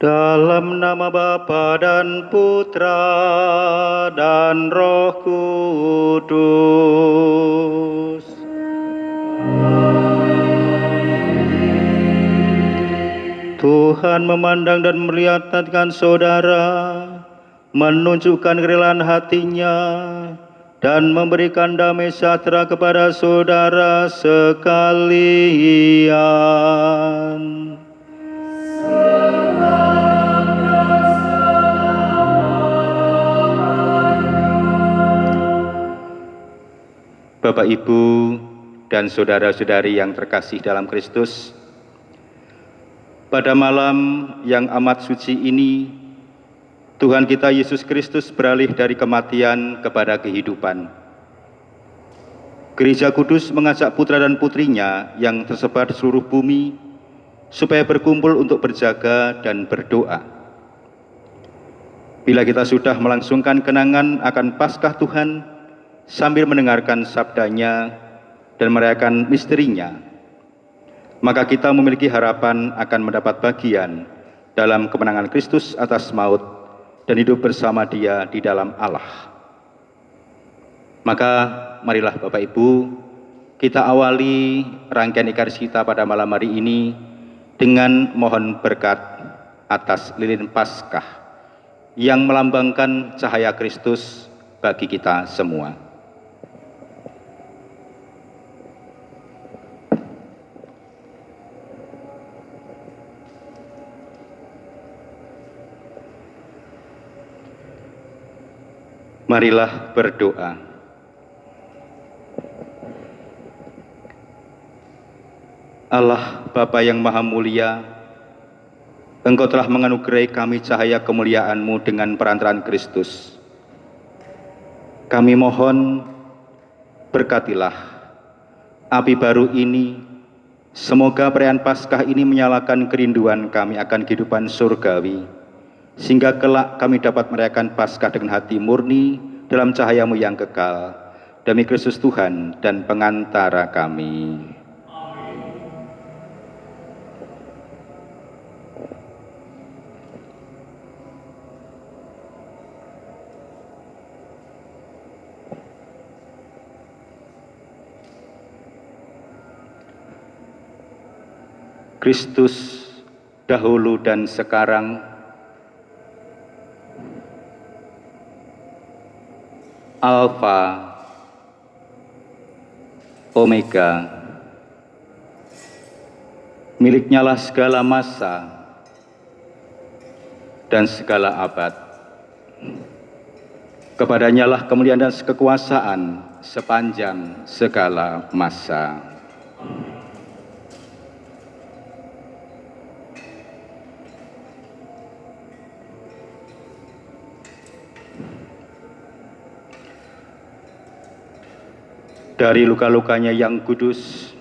Dalam nama Bapa dan Putra dan Roh Kudus. Tuhan memandang dan melihatkan saudara, menunjukkan kerelaan hatinya, dan memberikan damai sejahtera kepada saudara sekalian. Bapak, Ibu, dan saudara-saudari yang terkasih dalam Kristus, pada malam yang amat suci ini, Tuhan kita Yesus Kristus beralih dari kematian kepada kehidupan. Gereja Kudus mengajak putra dan putrinya yang tersebar di seluruh bumi supaya berkumpul untuk berjaga dan berdoa. Bila kita sudah melangsungkan kenangan akan Paskah Tuhan, sambil mendengarkan sabdanya dan merayakan misterinya, maka kita memiliki harapan akan mendapat bagian dalam kemenangan Kristus atas maut dan hidup bersama Dia di dalam Allah. Maka marilah Bapak Ibu, kita awali rangkaian Ekaristi kita pada malam hari ini dengan mohon berkat atas lilin Paskah yang melambangkan cahaya Kristus bagi kita semua. Marilah berdoa. Allah Bapa yang Maha Mulia, Engkau telah menganugerahi kami cahaya kemuliaan-Mu dengan perantaraan Kristus. Kami mohon, berkatilah api baru ini, semoga perayaan Paskah ini menyalakan kerinduan kami akan kehidupan surgawi, sehingga kelak kami dapat merayakan Paskah dengan hati murni dalam cahaya-Mu yang kekal, demi Kristus Tuhan dan pengantara kami. Kristus dahulu dan sekarang, Alfa, Omega, miliknya-lah segala masa dan segala abad. Kepadanya-lah kemuliaan dan kekuasaan sepanjang segala masa. Dari luka-lukanya yang kudus,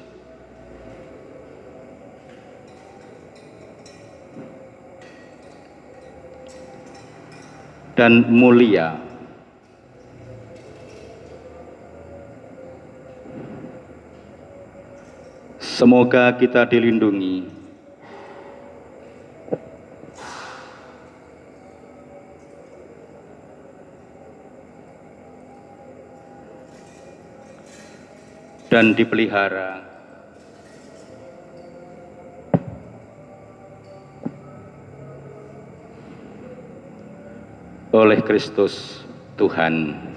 dan mulia, semoga kita dilindungi dan dipelihara oleh Kristus Tuhan.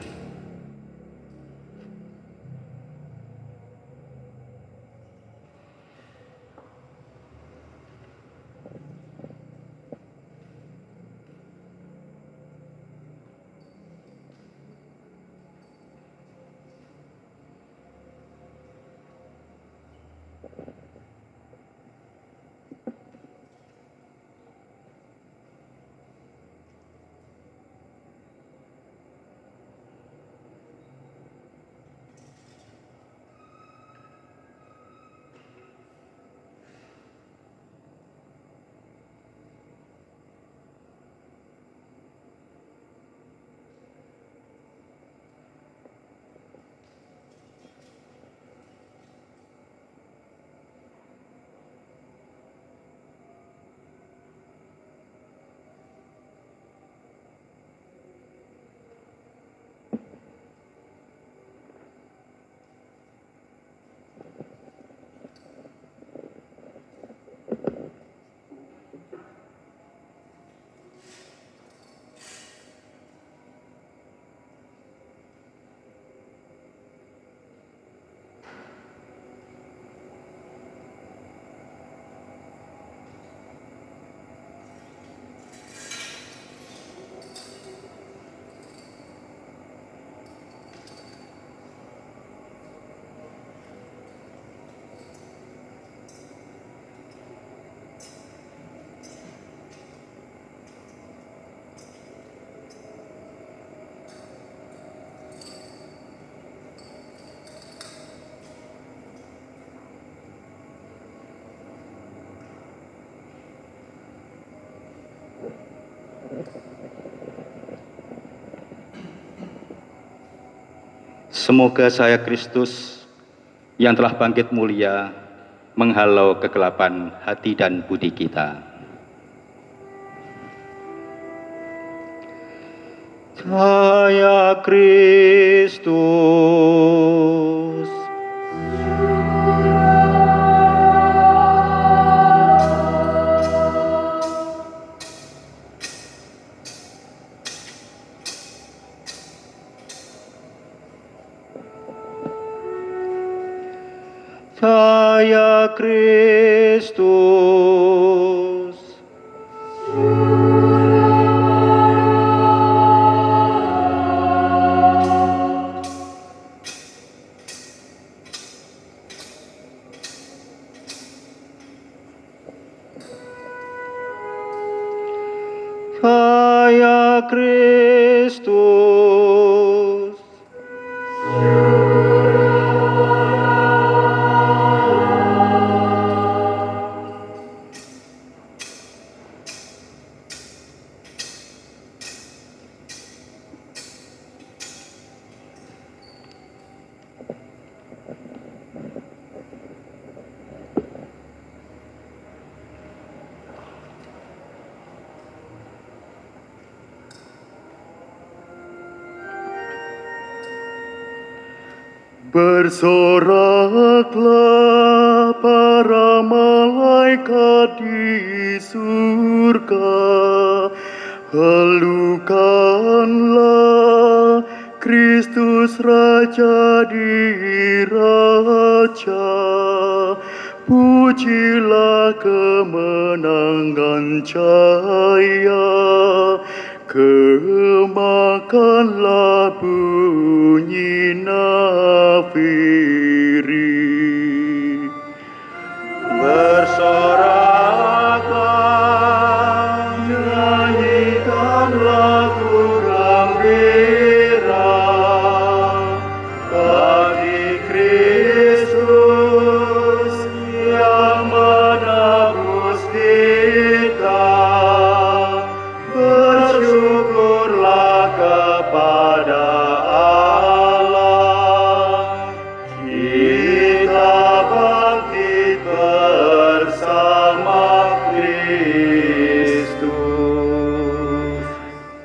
Semoga saya Kristus yang telah bangkit mulia menghalau kegelapan hati dan budi kita. Saya Kristus. Saya Kristus. Saya Kristus. Bersoraklah para malaikat di surga, halukanlah Kristus Raja di Raja, pujilah kemenangan cahaya, kemakanlah bunyi nafiri. Bersoraklah, nyanyikan lagu gembira bagi Kristus yang menebus kita. Bersyukurlah kepada Allah, kita bangkit bersama Kristus.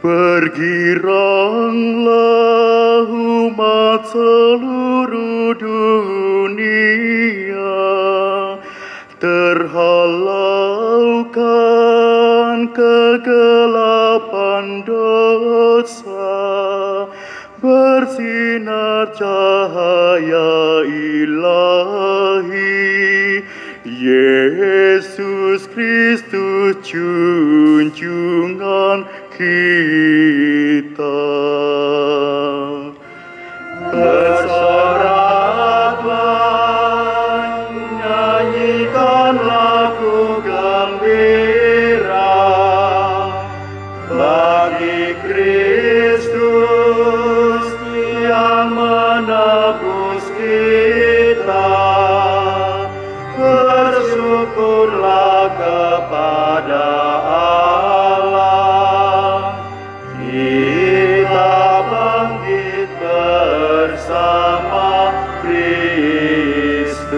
Bergiranglah umat seluruh dunia, terhalaukan kegelapan dosa, bersinar cahaya ilahi, Yesus Kristus junjungan kita. Bersoraklah, nyanyikan lagu gembira bagi Kristus yang menebus kita. Bersyukurlah kepada Allah, kita bangkit bersama Kristus.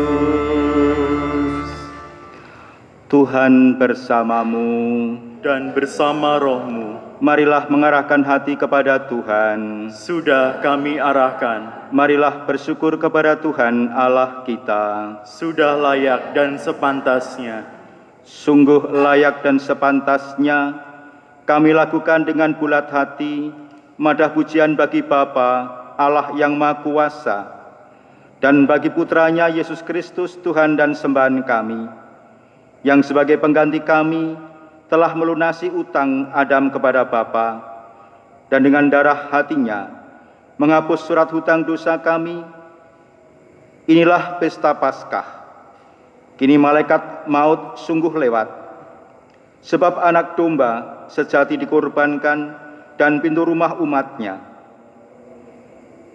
Tuhan bersamamu Dan bersama rohmu, marilah mengarahkan hati kepada Tuhan. sudah kami arahkan, Marilah bersyukur kepada Tuhan Allah kita. sudah layak dan sepantasnya. Sungguh layak dan sepantasnya kami lakukan dengan bulat hati madah pujian bagi Bapa Allah yang Maha Kuasa dan bagi Putranya Yesus Kristus Tuhan dan sembahan kami, yang sebagai pengganti kami telah melunasi utang Adam kepada Bapa dan dengan darah hatinya menghapus surat hutang dosa kami. Inilah pesta Paskah. Kini malaikat maut sungguh lewat, sebab anak domba sejati dikorbankan dan pintu rumah umatnya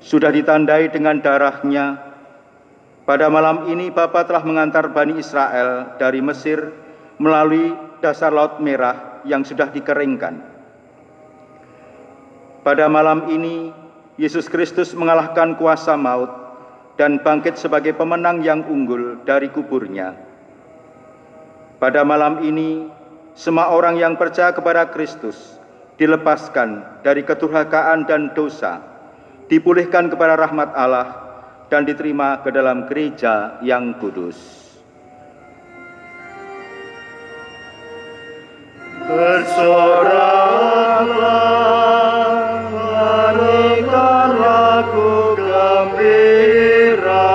sudah ditandai dengan darahnya. Pada malam ini Bapa telah mengantar Bani Israel dari Mesir melalui dasar Laut Merah yang sudah dikeringkan. Pada malam ini Yesus Kristus mengalahkan kuasa maut dan bangkit sebagai pemenang yang unggul dari kuburnya. Pada malam ini, semua orang yang percaya kepada Kristus dilepaskan dari kedurhakaan dan dosa, dipulihkan kepada rahmat Allah, dan diterima ke dalam gereja yang kudus. Bersoraklah, marikan lagu gembira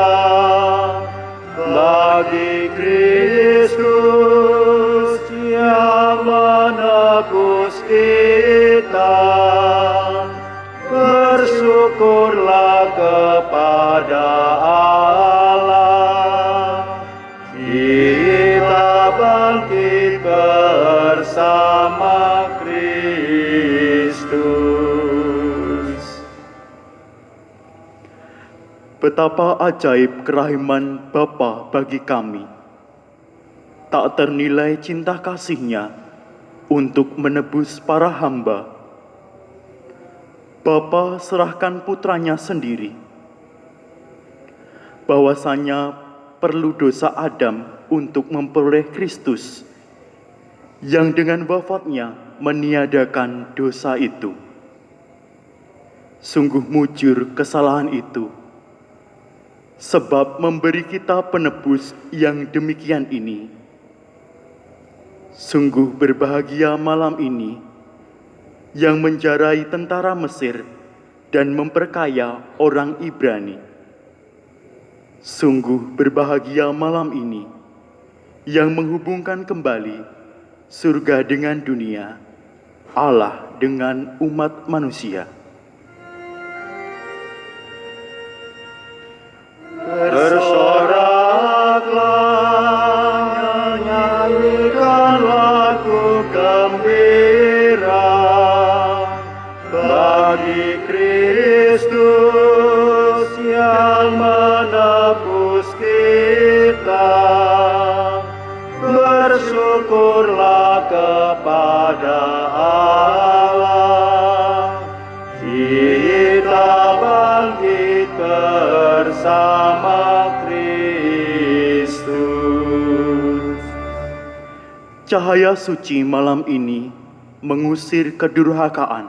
bagi Kristus yang menebus kita. Bersyukurlah kepada Allah, kita bangkit bersama Kristus. Betapa ajaib kerahiman Bapa bagi kami. Tak ternilai cinta kasih-Nya untuk menebus para hamba. Bapa serahkan putranya sendiri. Bahwasanya perlu dosa Adam untuk memperoleh Kristus, yang dengan wafatnya meniadakan dosa itu. Sungguh mujur kesalahan itu, sebab memberi kita penebus yang demikian ini. Sungguh berbahagia malam ini, yang menjarai tentara Mesir dan memperkaya orang Ibrani. Sungguh berbahagia malam ini, yang menghubungkan kembali surga dengan dunia, Allah dengan umat manusia. Bersoraklah, nyanyikan lagu gembira bagi Kristus yang menebus kita. Bersyukurlah kepada Allah, kita bangkit bersama Kristus. Cahaya suci malam ini mengusir kedurhakaan,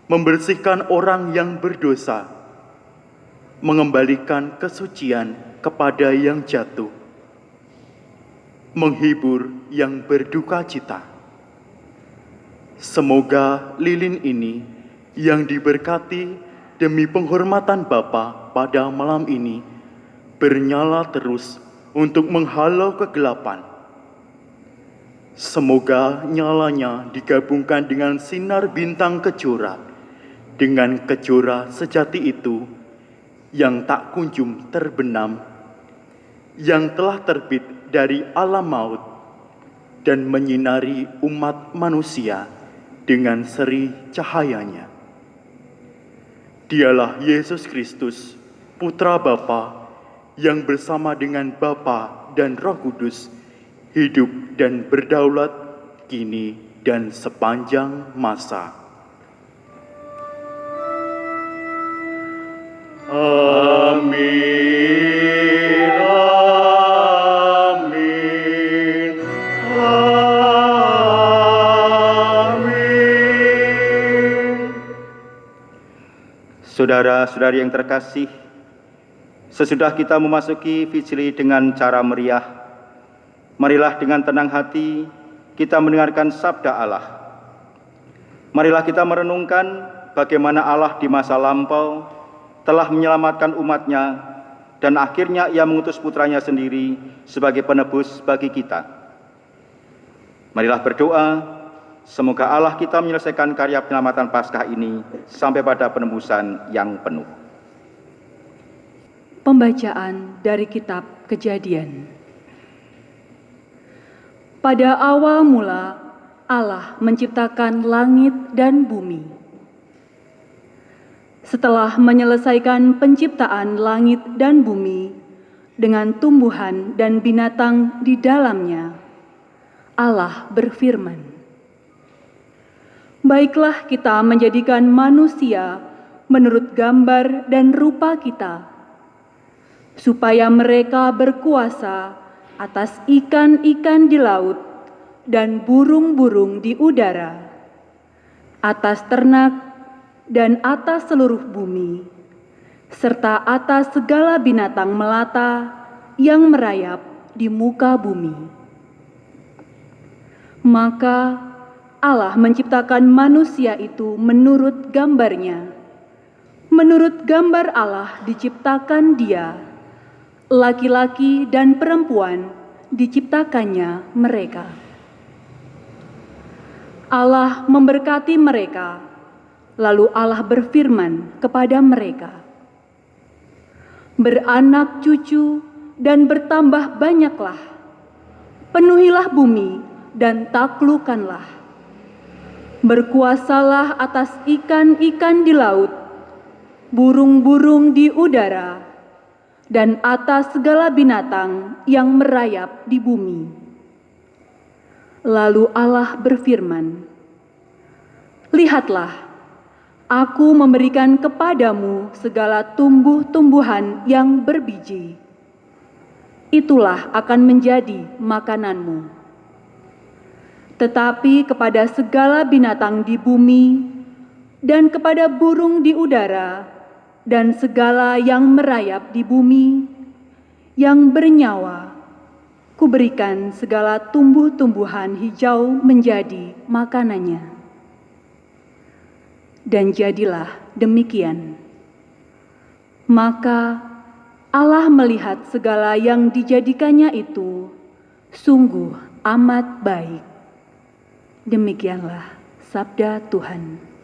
membersihkan orang yang berdosa, mengembalikan kesucian kepada yang jatuh, menghibur yang berduka cita. Semoga lilin ini yang diberkati demi penghormatan Bapa pada malam ini bernyala terus untuk menghalau kegelapan. Semoga nyalanya digabungkan dengan sinar bintang kejora, dengan kejora sejati itu yang tak kunjung terbenam, yang telah terbit dari alam maut dan menyinari umat manusia dengan seri cahayanya. Dialah Yesus Kristus, Putra Bapa, yang bersama dengan Bapa dan Roh Kudus hidup dan berdaulat kini dan sepanjang masa. Amin. Amin. Amin. Saudara-saudari yang terkasih, sesudah kita memasuki Vigili dengan cara meriah, marilah dengan tenang hati kita mendengarkan sabda Allah. Marilah kita merenungkan bagaimana Allah di masa lampau telah menyelamatkan umatnya dan akhirnya Ia mengutus putranya sendiri sebagai penebus bagi kita. Marilah berdoa, semoga Allah kita menyelesaikan karya penyelamatan Paskah ini sampai pada penebusan yang penuh. Pembacaan dari kitab Kejadian. Pada awal mula, Allah menciptakan langit dan bumi. Setelah menyelesaikan penciptaan langit dan bumi dengan tumbuhan dan binatang di dalamnya, Allah berfirman, "Baiklah kita menjadikan manusia menurut gambar dan rupa kita, supaya mereka berkuasa atas ikan-ikan di laut dan burung-burung di udara, atas ternak dan atas seluruh bumi, serta atas segala binatang melata yang merayap di muka bumi. Maka Allah menciptakan manusia itu menurut gambarnya. Menurut gambar Allah diciptakan dia, laki-laki dan perempuan diciptakannya mereka. Allah memberkati mereka, lalu Allah berfirman kepada mereka, "Beranak cucu dan bertambah banyaklah, penuhilah bumi dan taklukkanlah. Berkuasalah atas ikan-ikan di laut, burung-burung di udara, dan atas segala binatang yang merayap di bumi." Lalu Allah berfirman, "Lihatlah, Aku memberikan kepadamu segala tumbuh-tumbuhan yang berbiji. Itulah akan menjadi makananmu. Tetapi kepada segala binatang di bumi, dan kepada burung di udara, dan segala yang merayap di bumi, yang bernyawa, Kuberikan segala tumbuh-tumbuhan hijau menjadi makanannya." Dan jadilah demikian. Maka Allah melihat segala yang dijadikannya itu sungguh amat baik. Demikianlah sabda Tuhan.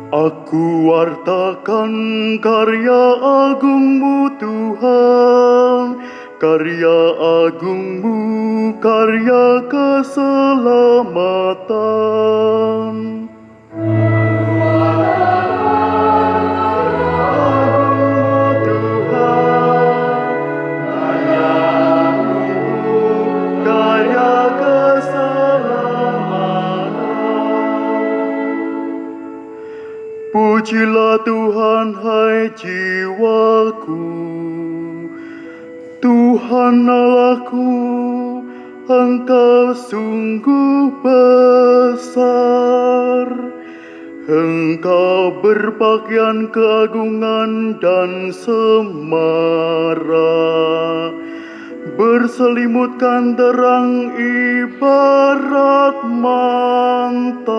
Aku wartakan karya agung-Mu Tuhan, karya agung-Mu, karya keselamatan. Pujilah Tuhan, hai jiwaku, Tuhan Allahku, Engkau sungguh besar. Engkau berpakaian keagungan dan semara, berselimutkan terang ibarat mantel.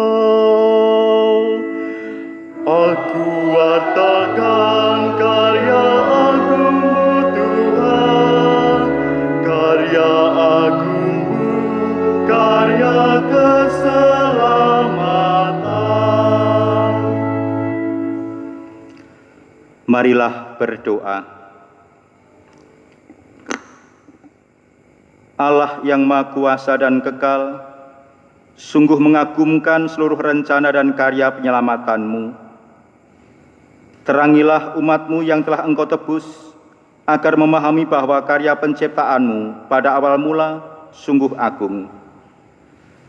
Aku wartakan karya agung-Mu Tuhan, karya agung-Mu, karya keselamatan. Marilah berdoa. Allah yang Maha Kuasa dan kekal, sungguh mengagumkan seluruh rencana dan karya penyelamatan-Mu. Terangilah umat-Mu yang telah Engkau tebus, agar memahami bahwa karya penciptaan-Mu pada awal mula sungguh agung.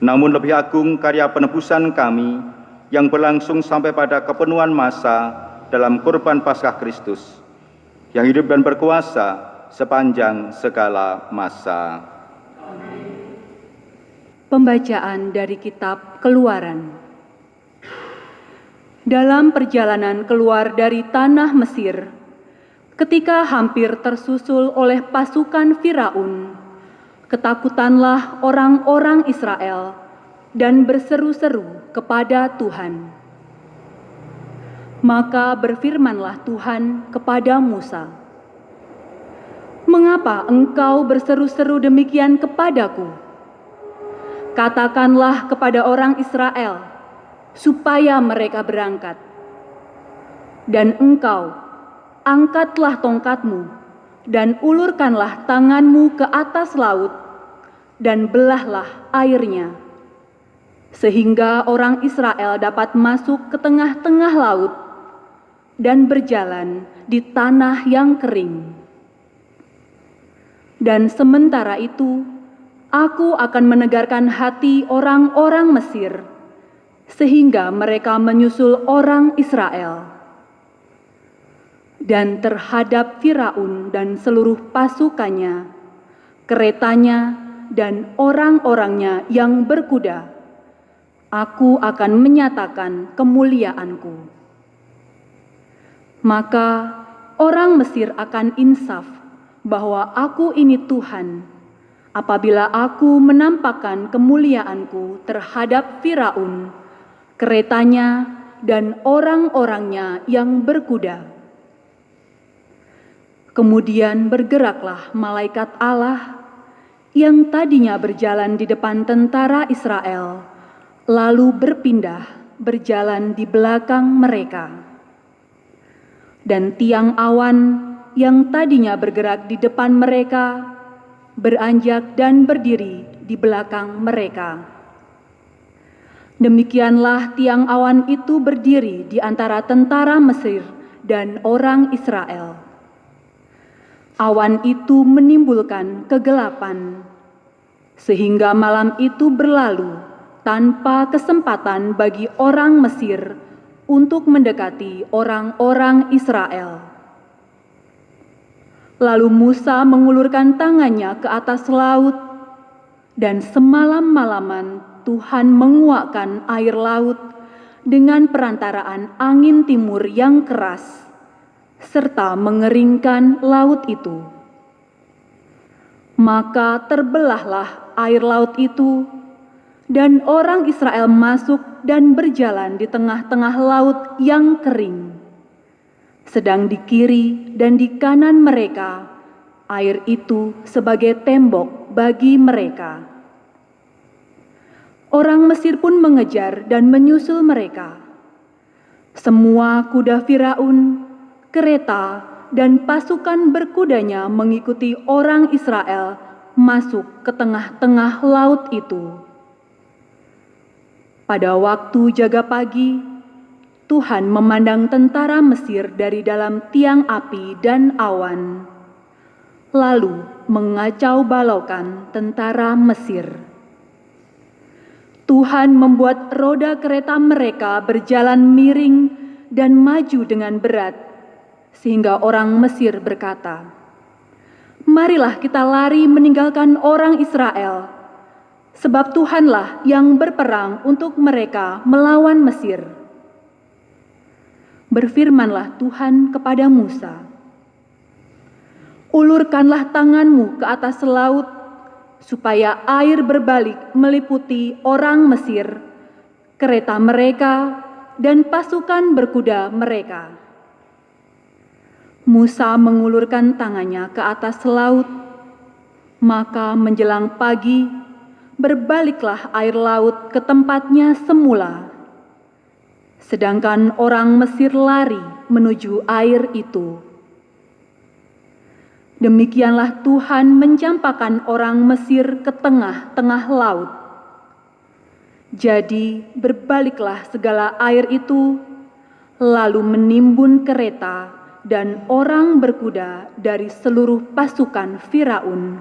Namun lebih agung karya penebusan kami yang berlangsung sampai pada kepenuhan masa dalam kurban Paskah Kristus, yang hidup dan berkuasa sepanjang segala masa. Pembacaan dari Kitab Keluaran. Dalam perjalanan keluar dari tanah Mesir, ketika hampir tersusul oleh pasukan Firaun, ketakutanlah orang-orang Israel dan berseru-seru kepada Tuhan. Maka berfirmanlah Tuhan kepada Musa, "Mengapa engkau berseru-seru demikian kepadaku? Katakanlah kepada orang Israel, supaya mereka berangkat. Dan engkau, angkatlah tongkatmu, dan ulurkanlah tanganmu ke atas laut, dan belahlah airnya. sehingga orang Israel dapat masuk ke tengah-tengah laut dan berjalan di tanah yang kering. Dan sementara itu, aku akan menegarkan hati orang-orang Mesir, sehingga mereka menyusul orang Israel. Dan terhadap Firaun dan seluruh pasukannya, keretanya, dan orang-orangnya yang berkuda, aku akan menyatakan kemuliaanku. Maka orang Mesir akan insaf bahwa aku ini Tuhan, apabila aku menampakkan kemuliaanku terhadap Firaun, keretanya, dan orang-orangnya yang berkuda. Kemudian bergeraklah malaikat Allah yang tadinya berjalan di depan tentara Israel, lalu berpindah berjalan di belakang mereka. Dan tiang awan yang tadinya bergerak di depan mereka, beranjak dan berdiri di belakang mereka. Demikianlah tiang awan itu berdiri di antara tentara Mesir dan orang Israel. Awan itu menimbulkan kegelapan, sehingga malam itu berlalu tanpa kesempatan bagi orang Mesir untuk mendekati orang-orang Israel. Lalu Musa mengulurkan tangannya ke atas laut, dan semalam-malaman Tuhan menguakkan air laut dengan perantaraan angin timur yang keras, serta mengeringkan laut itu. Maka terbelahlah air laut itu, dan orang Israel masuk dan berjalan di tengah-tengah laut yang kering. Sedang di kiri dan di kanan mereka, air itu sebagai tembok bagi mereka. Orang Mesir pun mengejar dan menyusul mereka. Semua kuda Firaun, kereta, dan pasukan berkudanya mengikuti orang Israel masuk ke tengah-tengah laut itu. Pada waktu jaga pagi, Tuhan memandang tentara Mesir dari dalam tiang api dan awan, lalu mengacau balaukan tentara Mesir. Tuhan membuat roda kereta mereka berjalan miring dan maju dengan berat, sehingga orang Mesir berkata, "Marilah kita lari meninggalkan orang Israel, sebab Tuhanlah yang berperang untuk mereka melawan Mesir." Berfirmanlah Tuhan kepada Musa, "Ulurkanlah tanganmu ke atas laut, supaya air berbalik meliputi orang Mesir, kereta mereka, dan pasukan berkuda mereka." Musa mengulurkan tangannya ke atas laut, maka menjelang pagi, berbaliklah air laut ke tempatnya semula. Sedangkan orang Mesir lari menuju air itu. Demikianlah Tuhan mencampakkan orang Mesir ke tengah-tengah laut. Jadi berbaliklah segala air itu, lalu menimbun kereta dan orang berkuda dari seluruh pasukan Firaun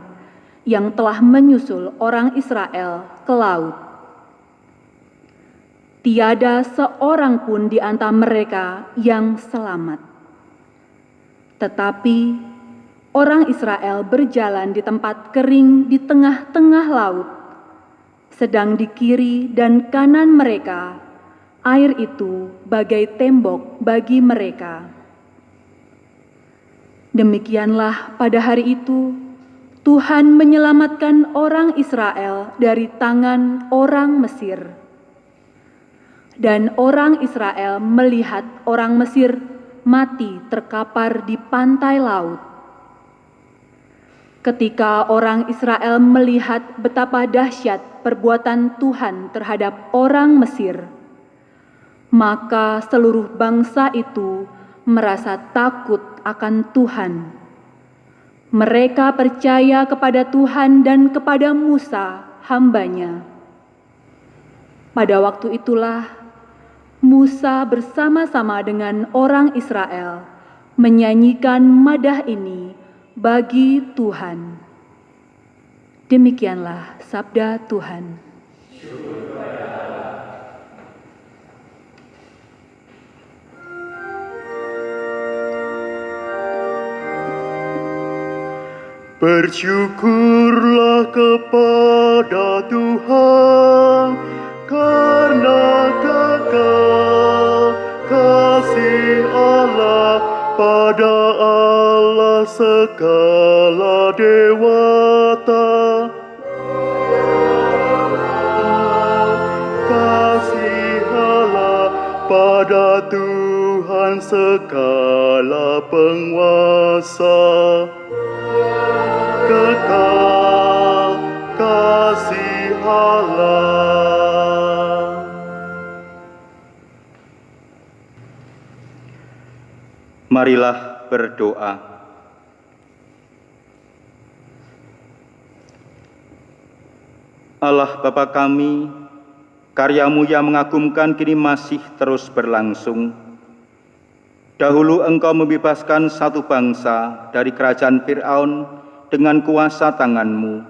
yang telah menyusul orang Israel ke laut. Tiada seorang pun di antara mereka yang selamat. Tetapi orang Israel berjalan di tempat kering di tengah-tengah laut, sedang di kiri dan kanan mereka, air itu bagai tembok bagi mereka. Demikianlah pada hari itu, Tuhan menyelamatkan orang Israel dari tangan orang Mesir. Dan orang Israel melihat orang Mesir mati terkapar di pantai laut. Ketika orang Israel melihat betapa dahsyat perbuatan Tuhan terhadap orang Mesir, maka seluruh bangsa itu merasa takut akan Tuhan. Mereka percaya kepada Tuhan dan kepada Musa, hamba-Nya. Pada waktu itulah Musa bersama-sama dengan orang Israel menyanyikan madah ini bagi Tuhan. Demikianlah sabda Tuhan. Bersyukurlah kepada Tuhan, karena kekal kasih Allah pada Allah segala dewata. Kasih Allah pada Tuhan segala penguasa. Kekal kasih Allah. Marilah berdoa. Allah Bapa kami, karya-Mu yang mengagumkan kini masih terus berlangsung. Dahulu Engkau membebaskan satu bangsa dari kerajaan Fir'aun dengan kuasa tangan-Mu.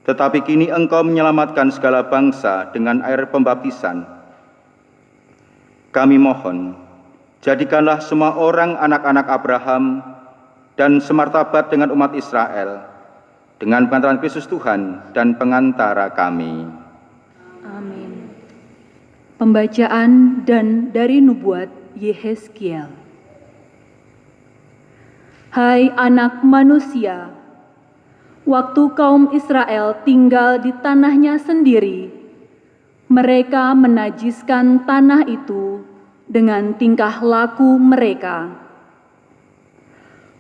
Tetapi kini Engkau menyelamatkan segala bangsa dengan air pembaptisan. Kami mohon, jadikanlah semua orang anak-anak Abraham dan semartabat dengan umat Israel, dengan pantaran Kristus Tuhan dan pengantara kami. Amin. Pembacaan dan dari nubuat Yehezkiel. Hai anak manusia, waktu kaum Israel tinggal di tanahnya sendiri, mereka menajiskan tanah itu dengan tingkah laku mereka.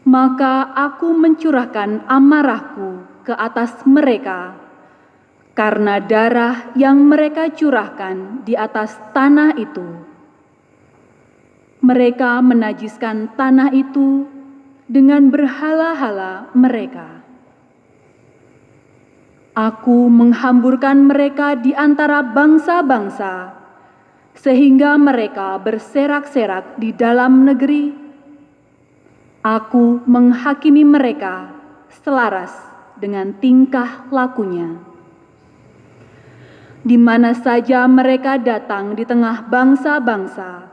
Maka aku mencurahkan amarahku ke atas mereka, karena darah yang mereka curahkan di atas tanah itu. Mereka menajiskan tanah itu dengan berhala-hala mereka. Aku menghamburkan mereka di antara bangsa-bangsa, sehingga mereka berserak-serak di dalam negeri. Aku menghakimi mereka selaras dengan tingkah lakunya. Di mana saja mereka datang di tengah bangsa-bangsa,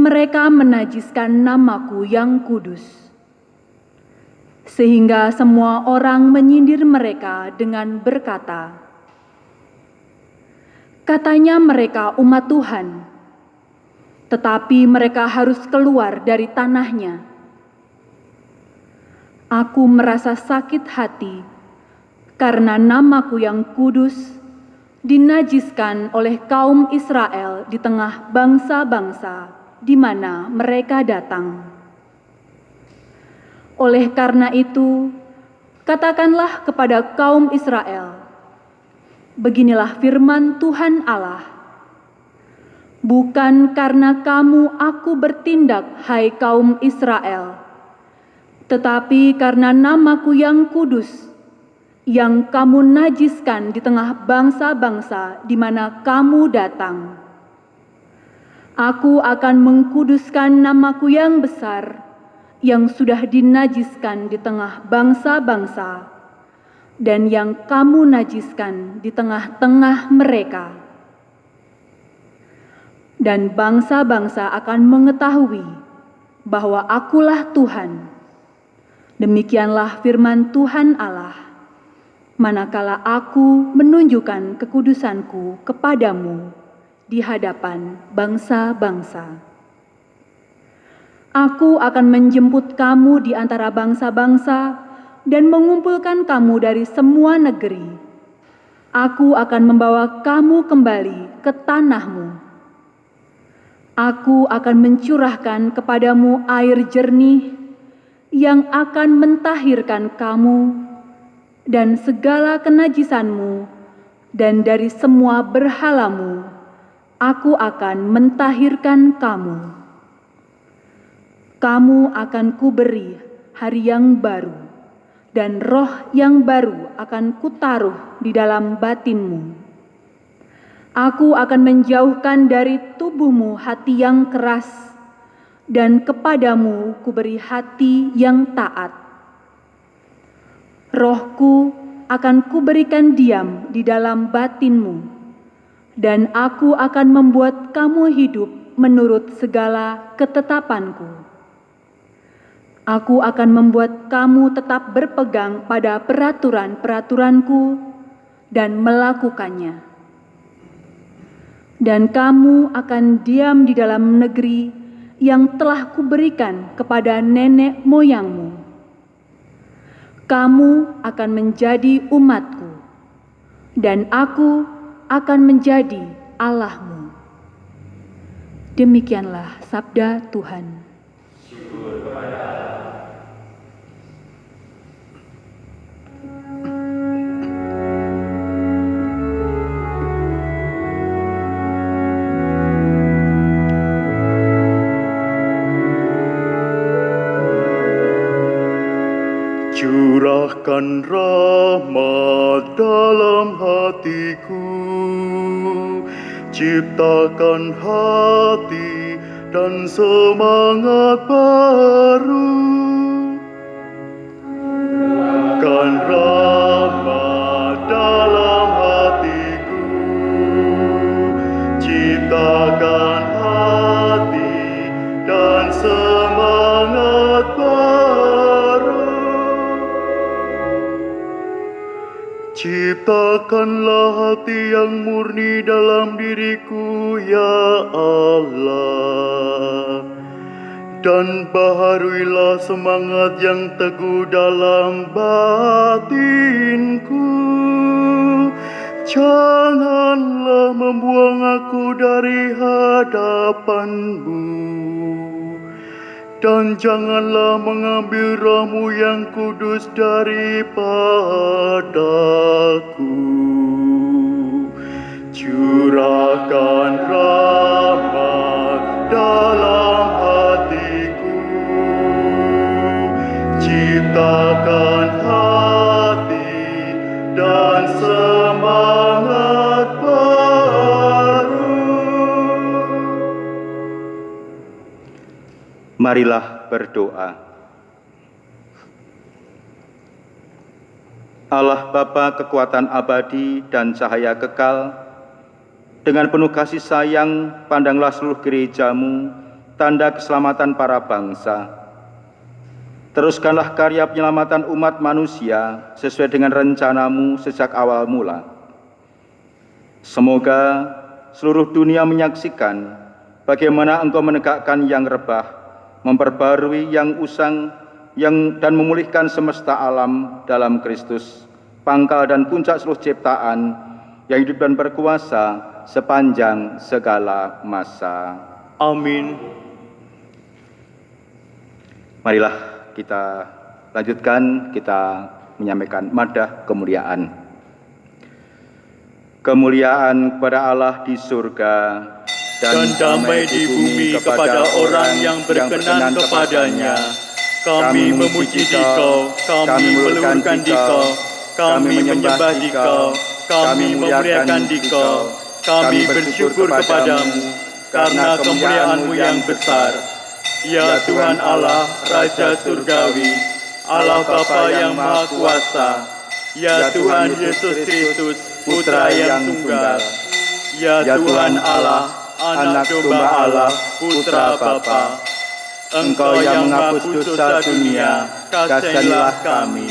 mereka menajiskan namaku yang kudus, sehingga semua orang menyindir mereka dengan berkata, katanya mereka umat Tuhan, tetapi mereka harus keluar dari tanahnya. Aku merasa sakit hati karena namaku yang kudus dinajiskan oleh kaum Israel di tengah bangsa-bangsa di mana mereka datang. Oleh karena itu, katakanlah kepada kaum Israel, beginilah firman Tuhan Allah, bukan karena kamu aku bertindak, hai kaum Israel, tetapi karena namaku yang kudus, yang kamu najiskan di tengah bangsa-bangsa di mana kamu datang. Aku akan mengkuduskan namaku yang besar, yang sudah dinajiskan di tengah bangsa-bangsa, dan yang kamu najiskan di tengah-tengah mereka. Dan bangsa-bangsa akan mengetahui bahwa Akulah Tuhan. Demikianlah firman Tuhan Allah, manakala Aku menunjukkan kekudusanku kepadamu di hadapan bangsa-bangsa. Aku akan menjemput kamu di antara bangsa-bangsa dan mengumpulkan kamu dari semua negeri. Aku akan membawa kamu kembali ke tanahmu. Aku akan mencurahkan kepadamu air jernih yang akan mentahirkan kamu dan segala kenajisanmu, dan dari semua berhalamu Aku akan mentahirkan kamu. Kamu akan kuberi hari yang baru, dan roh yang baru akan kutaruh di dalam batinmu. Aku akan menjauhkan dari tubuhmu hati yang keras, dan kepadamu kuberi hati yang taat. Rohku akan kuberikan diam di dalam batinmu, dan aku akan membuat kamu hidup menurut segala ketetapanku. Aku akan membuat kamu tetap berpegang pada peraturan-peraturanku dan melakukannya. Dan kamu akan diam di dalam negeri yang telah kuberikan kepada nenek moyangmu. Kamu akan menjadi umatku, dan aku akan menjadi Allahmu. Demikianlah sabda Tuhan. Curahkan rahmat dalam hatiku, ciptakan hati dan semangat baru. Curahkan rahmat dalam hatiku, ciptakan hati dan semangat baru. Ciptakanlah hati yang murni dalam diriku, ya Allah, dan baharuilah semangat yang teguh dalam batinku. Janganlah membuang aku dari hadapan-Mu, dan janganlah mengambil Roh-Mu yang kudus daripadaku. Curahkan rahmat dalam hatiku, ciptakan hati dan semangat baru. Marilah berdoa. Allah Bapa kekuatan abadi dan cahaya kekal, dengan penuh kasih sayang, pandanglah seluruh gereja-Mu, tanda keselamatan para bangsa. Teruskanlah karya penyelamatan umat manusia sesuai dengan rencana-Mu sejak awal mula. Semoga seluruh dunia menyaksikan bagaimana Engkau menegakkan yang rebah, memperbarui yang usang, dan memulihkan semesta alam dalam Kristus, pangkal dan puncak seluruh ciptaan, yang hidup dan berkuasa sepanjang segala masa. Amin. Marilah kita lanjutkan, kita menyampaikan madah kemuliaan. Kemuliaan kepada Allah di surga, dan damai di bumi kepada orang yang berkenan kepadanya. Kami memuji Dikau, kami meluhurkan Dikau, kami menyembah Dikau, kami memuliakan Dikau, kami bersyukur kepadamu karena kemuliaan-Mu yang besar. Ya Tuhan Allah, Raja Surgawi, Allah Bapa yang Maha Kuasa, ya Tuhan Yesus Kristus, Putra yang tunggal, ya Tuhan Allah, Anak domba Allah, Putra Bapa. Engkau yang menghapus dosa dunia, kasihilah kami.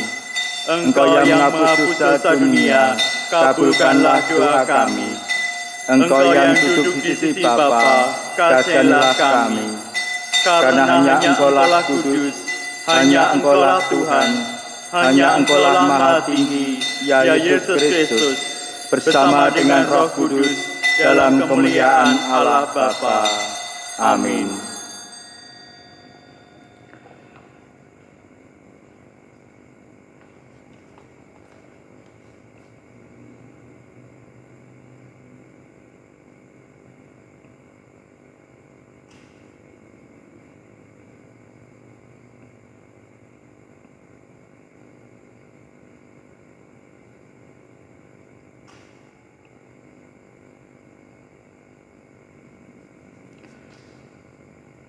Engkau yang menghapus dosa dunia, kabulkanlah doa kami. Engkau yang duduk di sisi Bapa, kasihilah kami. Karena hanya Engkaulah kudus, hanya Engkaulah Tuhan, hanya Engkaulah Maha Tinggi, ya Yesus Kristus, bersama dengan Roh Kudus, dalam kemuliaan Allah Bapa. Amin.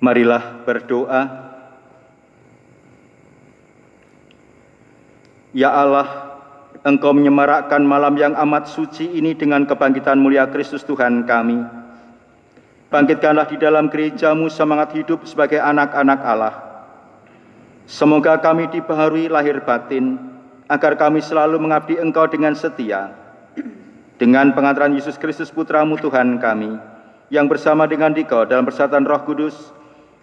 Marilah berdoa. Ya Allah, Engkau menyemarakkan malam yang amat suci ini dengan kebangkitan mulia Kristus Tuhan kami. Bangkitkanlah di dalam gereja-Mu semangat hidup sebagai anak-anak Allah. Semoga kami dibaharui lahir batin, agar kami selalu mengabdi Engkau dengan setia. Dengan pengantaran Yesus Kristus Putra-Mu Tuhan kami, yang bersama dengan Dikau dalam persatuan Roh Kudus,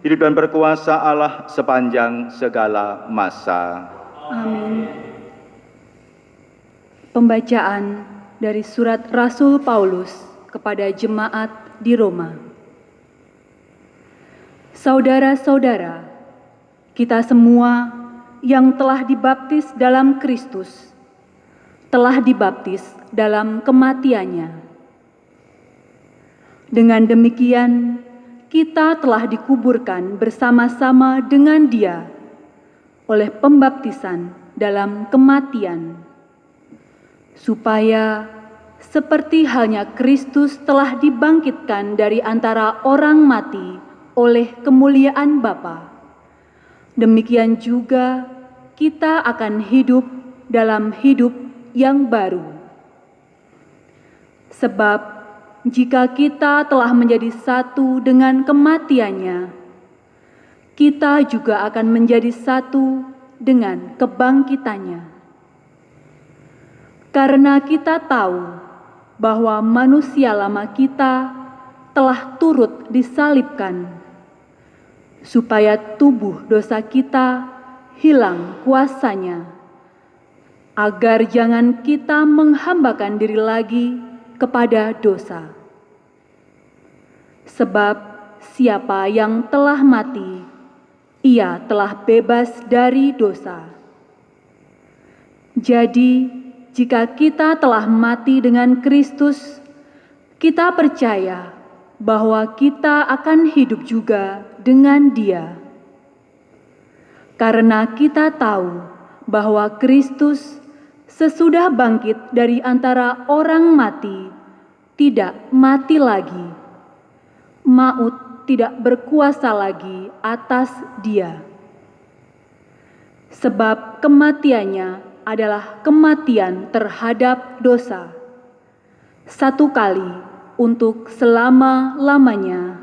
hidup dan berkuasa Allah sepanjang segala masa. Amin. Pembacaan dari surat Rasul Paulus kepada jemaat di Roma. Saudara-saudara, kita semua yang telah dibaptis dalam Kristus, telah dibaptis dalam kematiannya. Dengan demikian, kita telah dikuburkan bersama-sama dengan Dia oleh pembaptisan dalam kematian, supaya seperti halnya Kristus telah dibangkitkan dari antara orang mati oleh kemuliaan Bapa, demikian juga kita akan hidup dalam hidup yang baru. Sebab jika kita telah menjadi satu dengan kematiannya, kita juga akan menjadi satu dengan kebangkitannya. Karena kita tahu bahwa manusia lama kita telah turut disalibkan, supaya tubuh dosa kita hilang kuasanya, agar jangan kita menghambakan diri lagi kepada dosa. Sebab siapa yang telah mati, ia telah bebas dari dosa. Jadi, jika kita telah mati dengan Kristus, kita percaya bahwa kita akan hidup juga dengan Dia. Karena kita tahu bahwa Kristus sesudah bangkit dari antara orang mati, tidak mati lagi. Maut tidak berkuasa lagi atas Dia. Sebab kematiannya adalah kematian terhadap dosa, satu kali untuk selama-lamanya,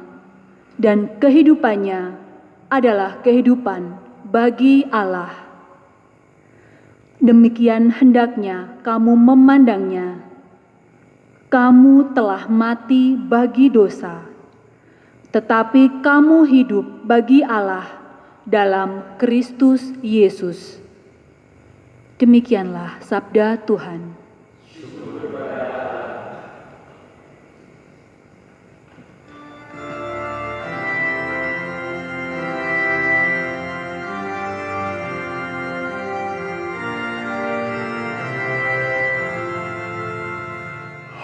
dan kehidupannya adalah kehidupan bagi Allah. Demikian hendaknya kamu memandangnya. Kamu telah mati bagi dosa, tetapi kamu hidup bagi Allah dalam Kristus Yesus. Demikianlah sabda Tuhan.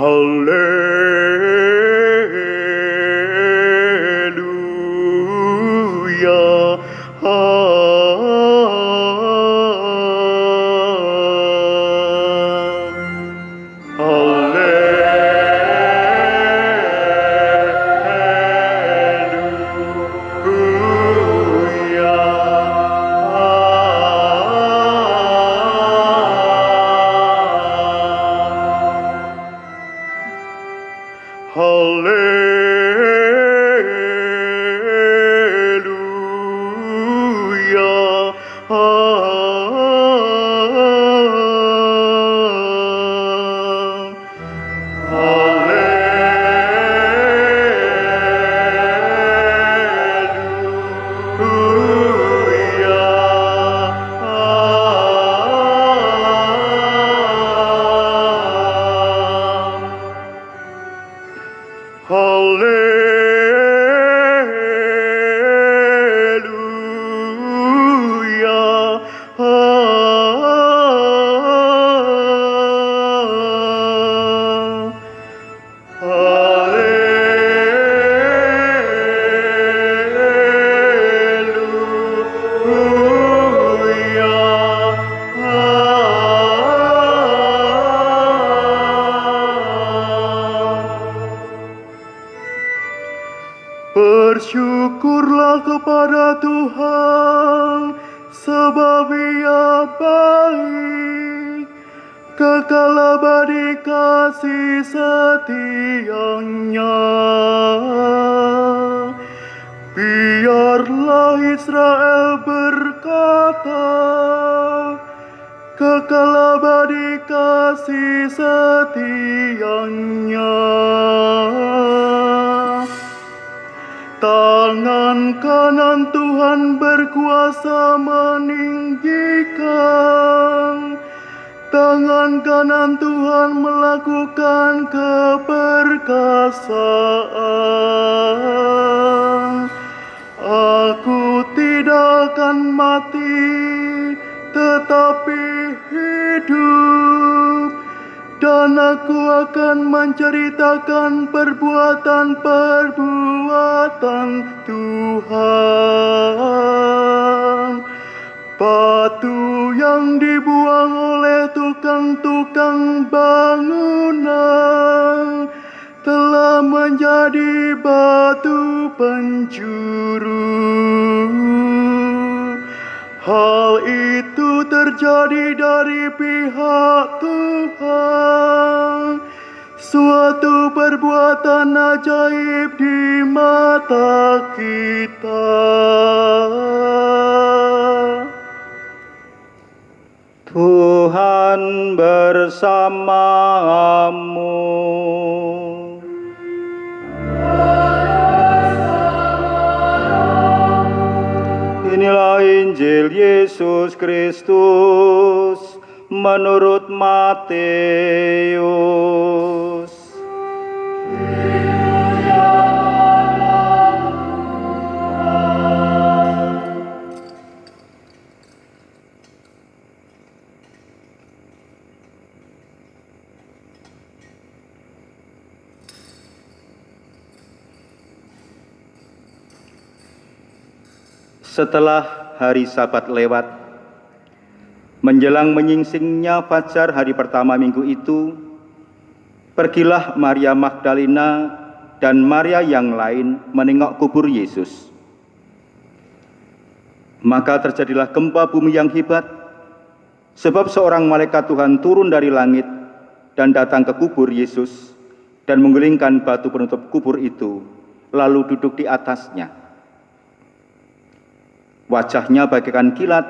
Haleluya. Berdoalah kepada Tuhan, sebab Ia baik, kekal abadi kasih setianya. Biarlah Israel berkata, kekal abadi kasih setianya. Tangan kanan Tuhan berkuasa meninggikan, tangan kanan Tuhan melakukan keperkasaan. Aku tidak akan mati, tetapi hidup, dan aku akan menceritakan perbuatan-perbuatan Tuhan. Batu yang dibuang oleh tukang-tukang bangunan telah menjadi batu penjuru. Hal itu terjadi dari pihak Tuhan, suatu perbuatan ajaib di mata kita. Tuhan bersamamu. Inilah Injil Yesus Kristus menurut Matius. Setelah hari Sabat lewat, menjelang menyingsingnya fajar hari pertama minggu itu, pergilah Maria Magdalena dan Maria yang lain menengok kubur Yesus. Maka terjadilah gempa bumi yang hebat, sebab seorang malaikat Tuhan turun dari langit dan datang ke kubur Yesus dan menggulingkan batu penutup kubur itu, lalu duduk di atasnya. Wajahnya bagaikan kilat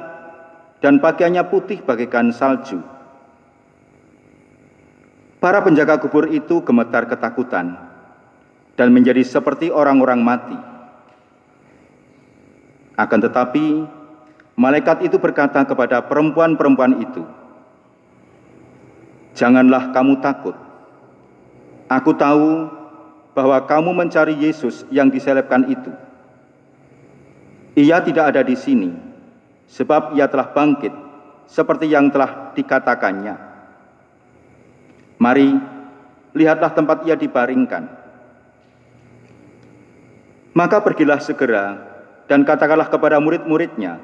dan pakaiannya putih bagaikan salju. Para penjaga kubur itu gemetar ketakutan dan menjadi seperti orang-orang mati. Akan tetapi, malaikat itu berkata kepada perempuan-perempuan itu, "Janganlah kamu takut. Aku tahu bahwa kamu mencari Yesus yang disalibkan itu. Ia tidak ada di sini, sebab ia telah bangkit, seperti yang telah dikatakannya. Mari, lihatlah tempat ia dibaringkan. Maka pergilah segera dan katakanlah kepada murid-muridnya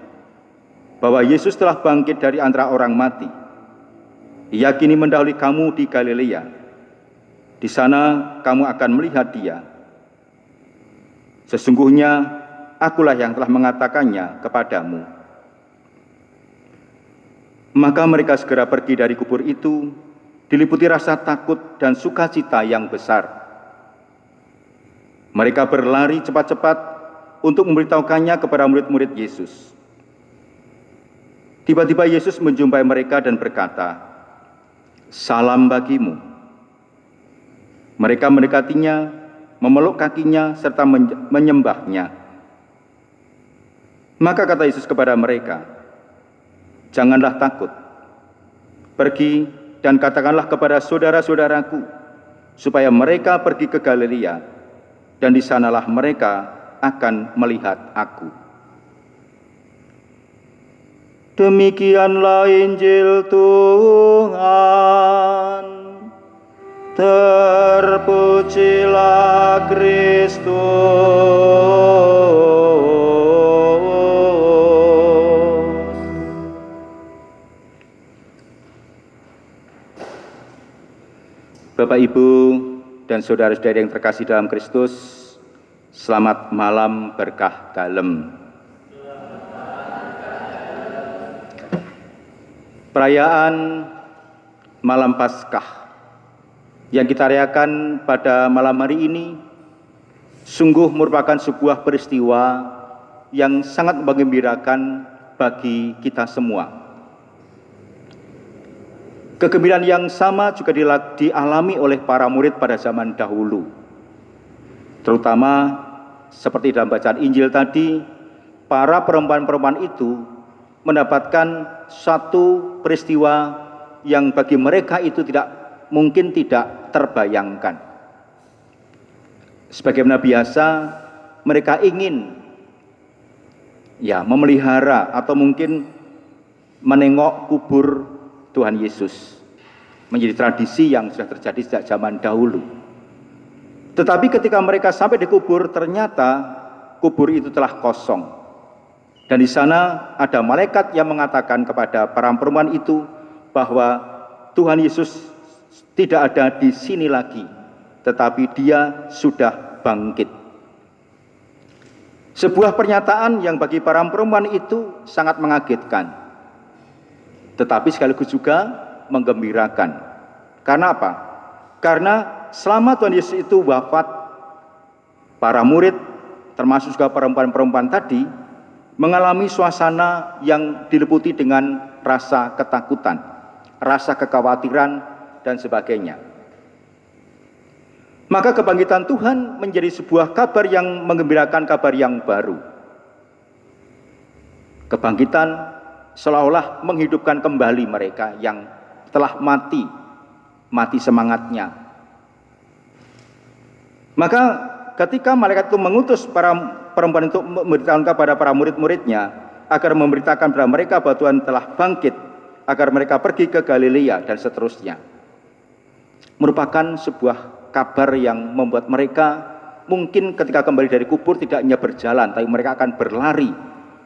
bahwa Yesus telah bangkit dari antara orang mati. Ia kini mendahului kamu di Galilea. Di sana kamu akan melihat dia. Sesungguhnya akulah yang telah mengatakannya kepadamu." Maka mereka segera pergi dari kubur itu, diliputi rasa takut dan sukacita yang besar. Mereka berlari cepat-cepat untuk memberitahukannya kepada murid-murid Yesus. Tiba-tiba Yesus menjumpai mereka dan berkata, "Salam bagimu." Mereka mendekatinya, memeluk kakinya, serta menyembahnya. Maka kata Yesus kepada mereka, "Janganlah takut. Pergi dan katakanlah kepada saudara-saudaraku, supaya mereka pergi ke Galilea, dan di sanalah mereka akan melihat aku." Demikianlah Injil Tuhan. Terpujilah Kristus. Bapak, Ibu, dan saudara-saudari yang terkasih dalam Kristus, Selamat malam berkah dalem. Perayaan Malam Paskah yang kita rayakan pada malam hari ini sungguh merupakan sebuah peristiwa yang sangat menggembirakan bagi kita semua. Kegembiraan yang sama juga dialami oleh para murid pada zaman dahulu. Terutama seperti dalam bacaan Injil tadi, para perempuan-perempuan itu mendapatkan satu peristiwa yang bagi mereka itu mungkin tidak terbayangkan. Sebagaimana biasa, mereka ingin memelihara atau mungkin menengok kubur Tuhan Yesus. Menjadi tradisi yang sudah terjadi sejak zaman dahulu. Tetapi ketika mereka sampai di kubur, ternyata kubur itu telah kosong. Dan di sana ada malaikat yang mengatakan kepada para perempuan itu bahwa Tuhan Yesus tidak ada di sini lagi, tetapi Dia sudah bangkit. Sebuah pernyataan yang bagi para perempuan itu sangat mengagetkan, tetapi sekaligus juga menggembirakan. Karena apa? Karena selama Tuhan Yesus itu wafat, para murid termasuk juga perempuan-perempuan tadi mengalami suasana yang diliputi dengan rasa ketakutan, rasa kekhawatiran, dan sebagainya. Maka kebangkitan Tuhan menjadi sebuah kabar yang menggembirakan, kabar yang baru. Kebangkitan seolah-olah menghidupkan kembali mereka yang telah mati semangatnya. Maka ketika malaikat itu mengutus para perempuan itu memberitakan kepada para murid-muridnya agar memberitakan kepada mereka bahwa Tuhan telah bangkit, agar mereka pergi ke Galilea dan seterusnya. Merupakan sebuah kabar yang membuat mereka mungkin ketika kembali dari kubur tidak hanya berjalan, tapi mereka akan berlari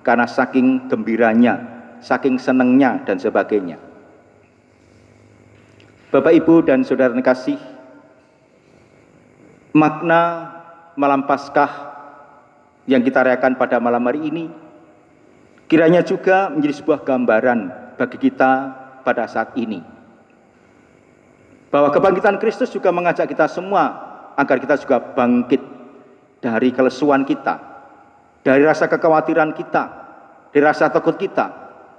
karena saking gembiranya, saking senangnya dan sebagainya. Bapak, Ibu, dan saudara terkasih, makna Malam Paskah yang kita rayakan pada malam hari ini kiranya juga menjadi sebuah gambaran bagi kita pada saat ini, bahwa kebangkitan Kristus juga mengajak kita semua agar kita juga bangkit dari kelesuan kita, dari rasa kekhawatiran kita, dari rasa takut kita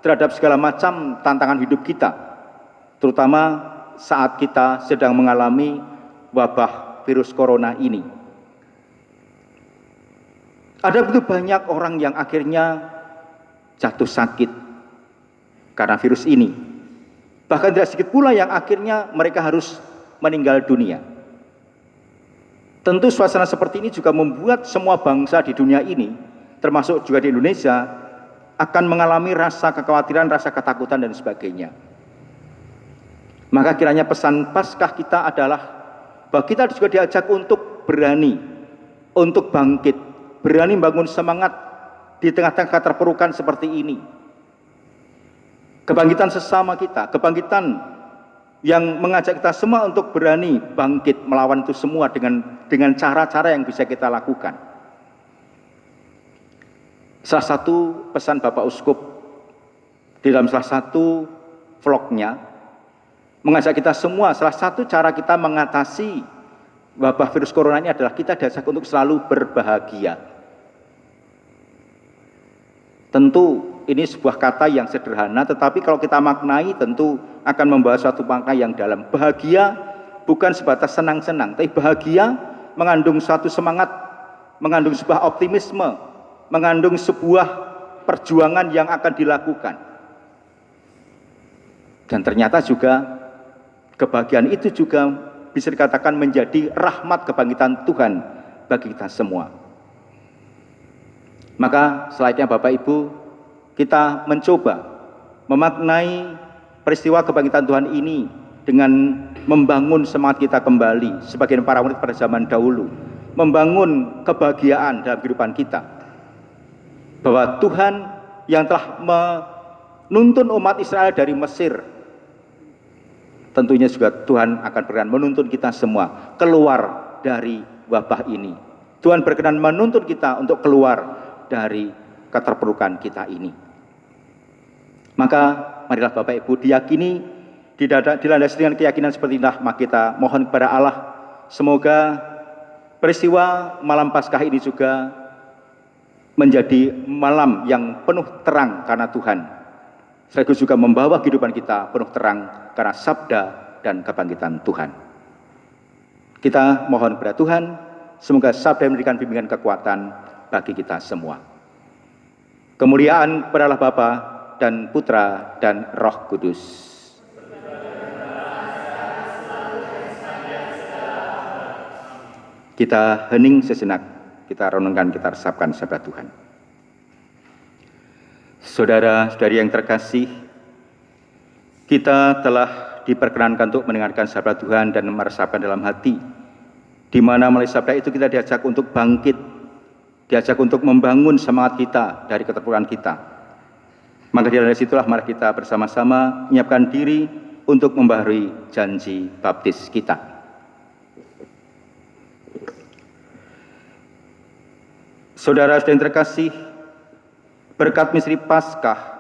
terhadap segala macam tantangan hidup kita, terutama saat kita sedang mengalami wabah virus corona ini. Ada begitu banyak orang yang akhirnya jatuh sakit karena virus ini. Bahkan tidak sedikit pula yang akhirnya mereka harus meninggal dunia. Tentu suasana seperti ini juga membuat semua bangsa di dunia ini, termasuk juga di Indonesia, akan mengalami rasa kekhawatiran, rasa ketakutan, dan sebagainya. Maka kiranya pesan Paskah kita adalah bahwa kita juga diajak untuk berani, untuk bangkit, berani membangun semangat di tengah-tengah keterpurukan seperti ini. Kebangkitan sesama kita, kebangkitan yang mengajak kita semua untuk berani bangkit melawan itu semua dengan cara-cara yang bisa kita lakukan. Salah satu pesan Bapak Uskup di dalam salah satu vlognya mengajak kita semua, salah satu cara kita mengatasi wabah virus corona ini adalah kita diajak untuk selalu berbahagia. Tentu ini sebuah kata yang sederhana, tetapi kalau kita maknai tentu akan membawa suatu makna yang dalam. Bahagia bukan sebatas senang-senang, tapi bahagia mengandung suatu semangat, mengandung sebuah optimisme, mengandung sebuah perjuangan yang akan dilakukan. Dan ternyata juga kebahagiaan itu juga bisa dikatakan menjadi rahmat kebangkitan Tuhan bagi kita semua. Maka selanjutnya Bapak Ibu, kita mencoba memaknai peristiwa kebangkitan Tuhan ini dengan membangun semangat kita kembali sebagai para murid pada zaman dahulu, membangun kebahagiaan dalam kehidupan kita, bahwa Tuhan yang telah menuntun umat Israel dari Mesir, tentunya juga Tuhan akan berkenan menuntun kita semua keluar dari wabah ini, Tuhan berkenan menuntun kita untuk keluar dari keterpurukan kita ini. Maka marilah Bapak Ibu diyakini, dilandasi dengan keyakinan seperti inilah, maka kita mohon kepada Allah semoga peristiwa malam Paskah ini juga menjadi malam yang penuh terang karena Tuhan, sekaligus juga membawa kehidupan kita penuh terang karena sabda dan kebangkitan Tuhan. Kita mohon kepada Tuhan, semoga sabda memberikan bimbingan kekuatan bagi kita semua. Kemuliaan kepada Allah Bapa dan Putra dan Roh Kudus. Kita hening sejenak, kita renungkan, kita resapkan sabda Tuhan. Saudara-saudari yang terkasih, kita telah diperkenankan untuk mendengarkan sabda Tuhan dan meresapkan dalam hati, di mana melalui sabda itu kita diajak untuk bangkit, diajak untuk membangun semangat kita dari keterpurukan kita. Maka dari situlah mari kita bersama-sama menyiapkan diri untuk membaharui janji baptis kita. Saudara-saudari yang terkasih, berkat misteri Paskah,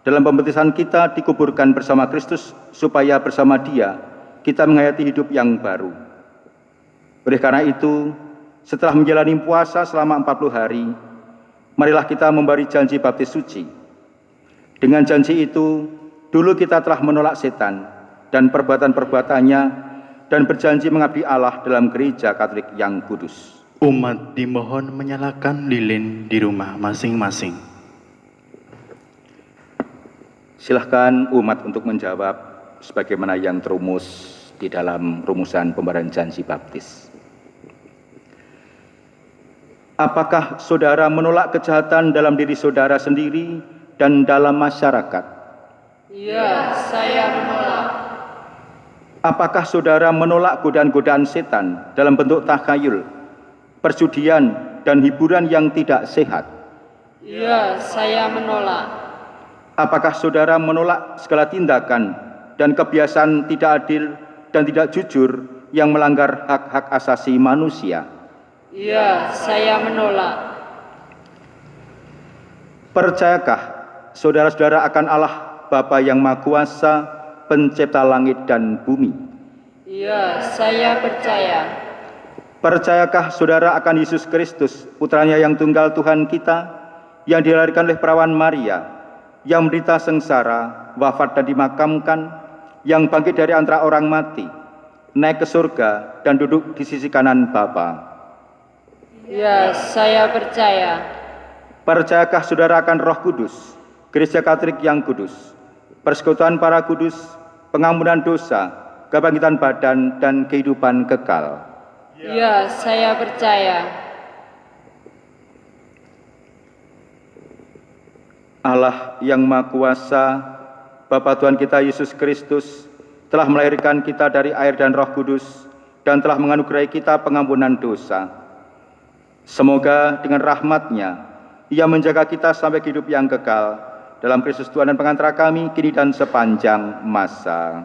dalam pembaptisan kita dikuburkan bersama Kristus, supaya bersama Dia kita menghayati hidup yang baru. Oleh karena itu, setelah menjalani puasa selama 40 hari, marilah kita memberi janji baptis suci. Dengan janji itu, dulu kita telah menolak setan dan perbuatan-perbuatannya, dan berjanji mengabdi Allah dalam gereja Katolik yang kudus. Umat dimohon menyalakan lilin di rumah masing-masing. Silahkan umat untuk menjawab sebagaimana yang terumus di dalam rumusan pemberian janji baptis. Apakah saudara menolak kejahatan dalam diri saudara sendiri dan dalam masyarakat? Ya, saya menolak. Apakah saudara menolak godaan-godaan setan dalam bentuk takhayul, perjudian, dan hiburan yang tidak sehat? Ya, saya menolak. Apakah saudara menolak segala tindakan dan kebiasaan tidak adil dan tidak jujur yang melanggar hak-hak asasi manusia? Ya, saya menolak. Percayakah saudara-saudara akan Allah Bapa yang Maha Kuasa, pencipta langit dan bumi? Ya, saya percaya. Percayakah saudara akan Yesus Kristus, putranya yang tunggal Tuhan kita, yang dilahirkan oleh perawan Maria, yang menderita sengsara, wafat dan dimakamkan, yang bangkit dari antara orang mati, naik ke surga dan duduk di sisi kanan Bapa? Ya, saya percaya. Percayakah saudara akan Roh Kudus, Gereja Katolik yang kudus, persekutuan para kudus, pengampunan dosa, kebangkitan badan, dan kehidupan kekal? Ya, saya percaya. Allah yang Maha Kuasa, Bapa Tuhan kita Yesus Kristus, telah melahirkan kita dari air dan Roh Kudus, dan telah menganugerahi kita pengampunan dosa. Semoga dengan rahmat-Nya, Ia menjaga kita sampai hidup yang kekal, dalam Kristus Tuhan dan pengantara kami, kini dan sepanjang masa.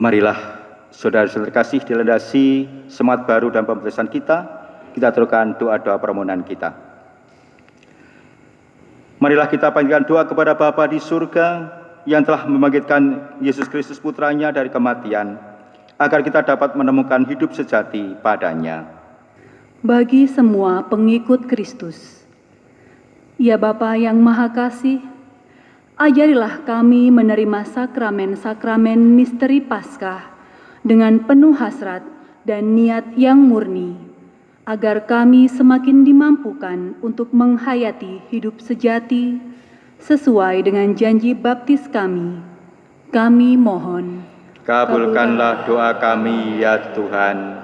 Marilah saudara-saudara kasih dilandasi semangat baru dan pembaptisan kita teruskan doa-doa permohonan kita. Marilah kita panjatkan doa kepada Bapa di surga yang telah membangkitkan Yesus Kristus putranya dari kematian, agar kita dapat menemukan hidup sejati padanya. Bagi semua pengikut Kristus, ya Bapa yang Maha Kasih, ajarilah kami menerima sakramen-sakramen misteri Paskah dengan penuh hasrat dan niat yang murni, agar kami semakin dimampukan untuk menghayati hidup sejati sesuai dengan janji baptis kami. Kami mohon, Kabulkanlah doa kami ya Tuhan.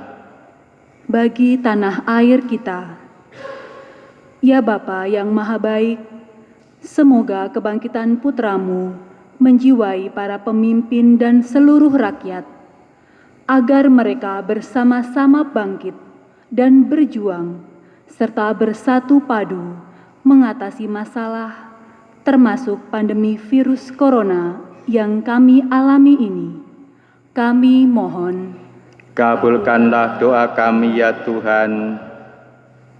bagi tanah air kita. Ya Bapa yang Maha Baik, semoga kebangkitan putra-Mu menjiwai para pemimpin dan seluruh rakyat, agar mereka bersama-sama bangkit dan berjuang, serta bersatu padu mengatasi masalah, termasuk pandemi virus corona yang kami alami ini. Kami mohon, Kabulkanlah doa kami ya Tuhan.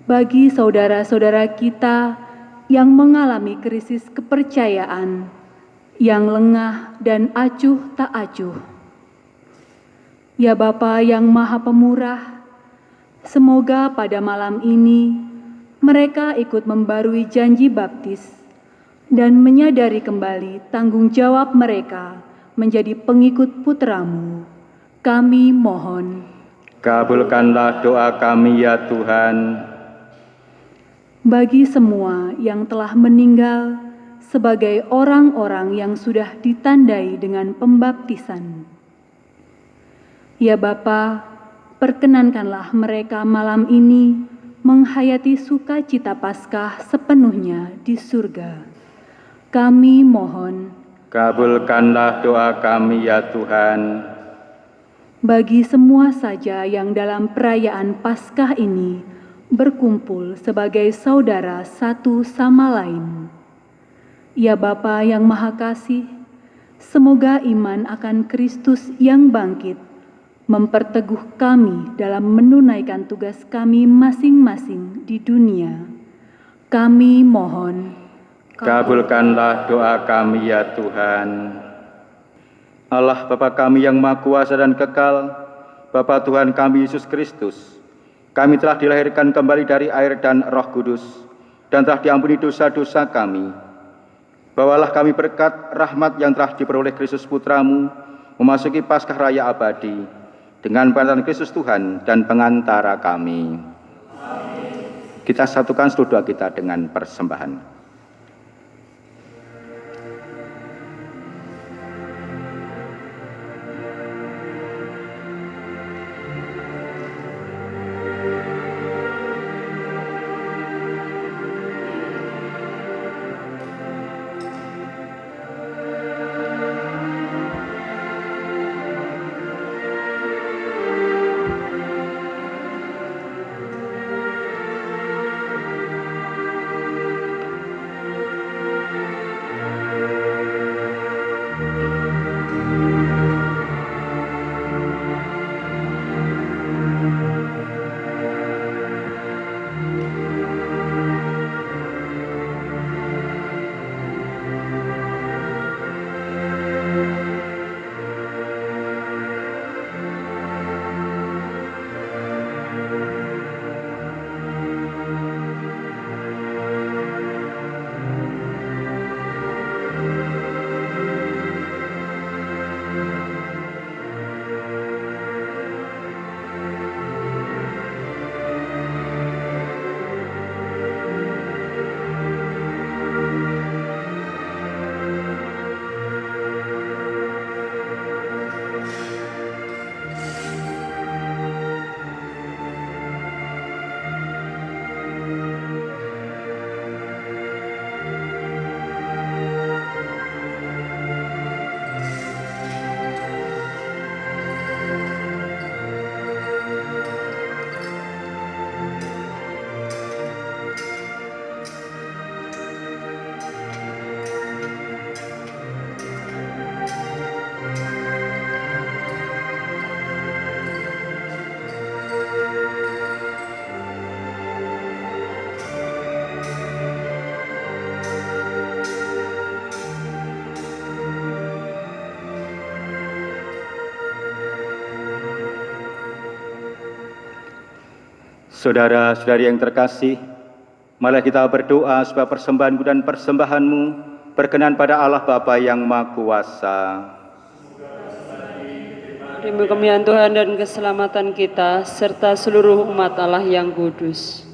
bagi saudara-saudara kita yang mengalami krisis kepercayaan, yang lengah dan acuh tak acuh. Ya Bapa yang Maha Pemurah, semoga pada malam ini mereka ikut membarui janji baptis dan menyadari kembali tanggung jawab mereka menjadi pengikut putra-Mu. Kami mohon, Kabulkanlah doa kami ya Tuhan. bagi semua yang telah meninggal sebagai orang-orang yang sudah ditandai dengan pembaptisan. Ya Bapa, perkenankanlah mereka malam ini menghayati sukacita Paskah sepenuhnya di surga. Kami mohon, Kabulkanlah doa kami ya Tuhan. bagi semua saja yang dalam perayaan Paskah ini berkumpul sebagai saudara satu sama lain. Ya Bapa yang Maha Kasih, semoga iman akan Kristus yang bangkit memperteguh kami dalam menunaikan tugas kami masing-masing di dunia. Kami mohon, Kabulkanlah doa kami ya Tuhan. Allah Bapa kami yang Maha Kuasa dan Kekal, Bapa Tuhan kami Yesus Kristus, kami telah dilahirkan kembali dari air dan Roh Kudus, dan telah diampuni dosa-dosa kami. Bawalah kami berkat rahmat yang telah diperoleh Kristus Putra-Mu, memasuki Paskah Raya abadi, dengan pengangkatan Kristus Tuhan dan pengantara kami. Kita satukan seluruh doa kita dengan persembahan. Saudara-saudari yang terkasih, marilah kita berdoa supaya persembahanku dan persembahanmu berkenan pada Allah Bapa yang Maha Kuasa. Demi kemuliaan Tuhan dan keselamatan kita, serta seluruh umat Allah yang kudus.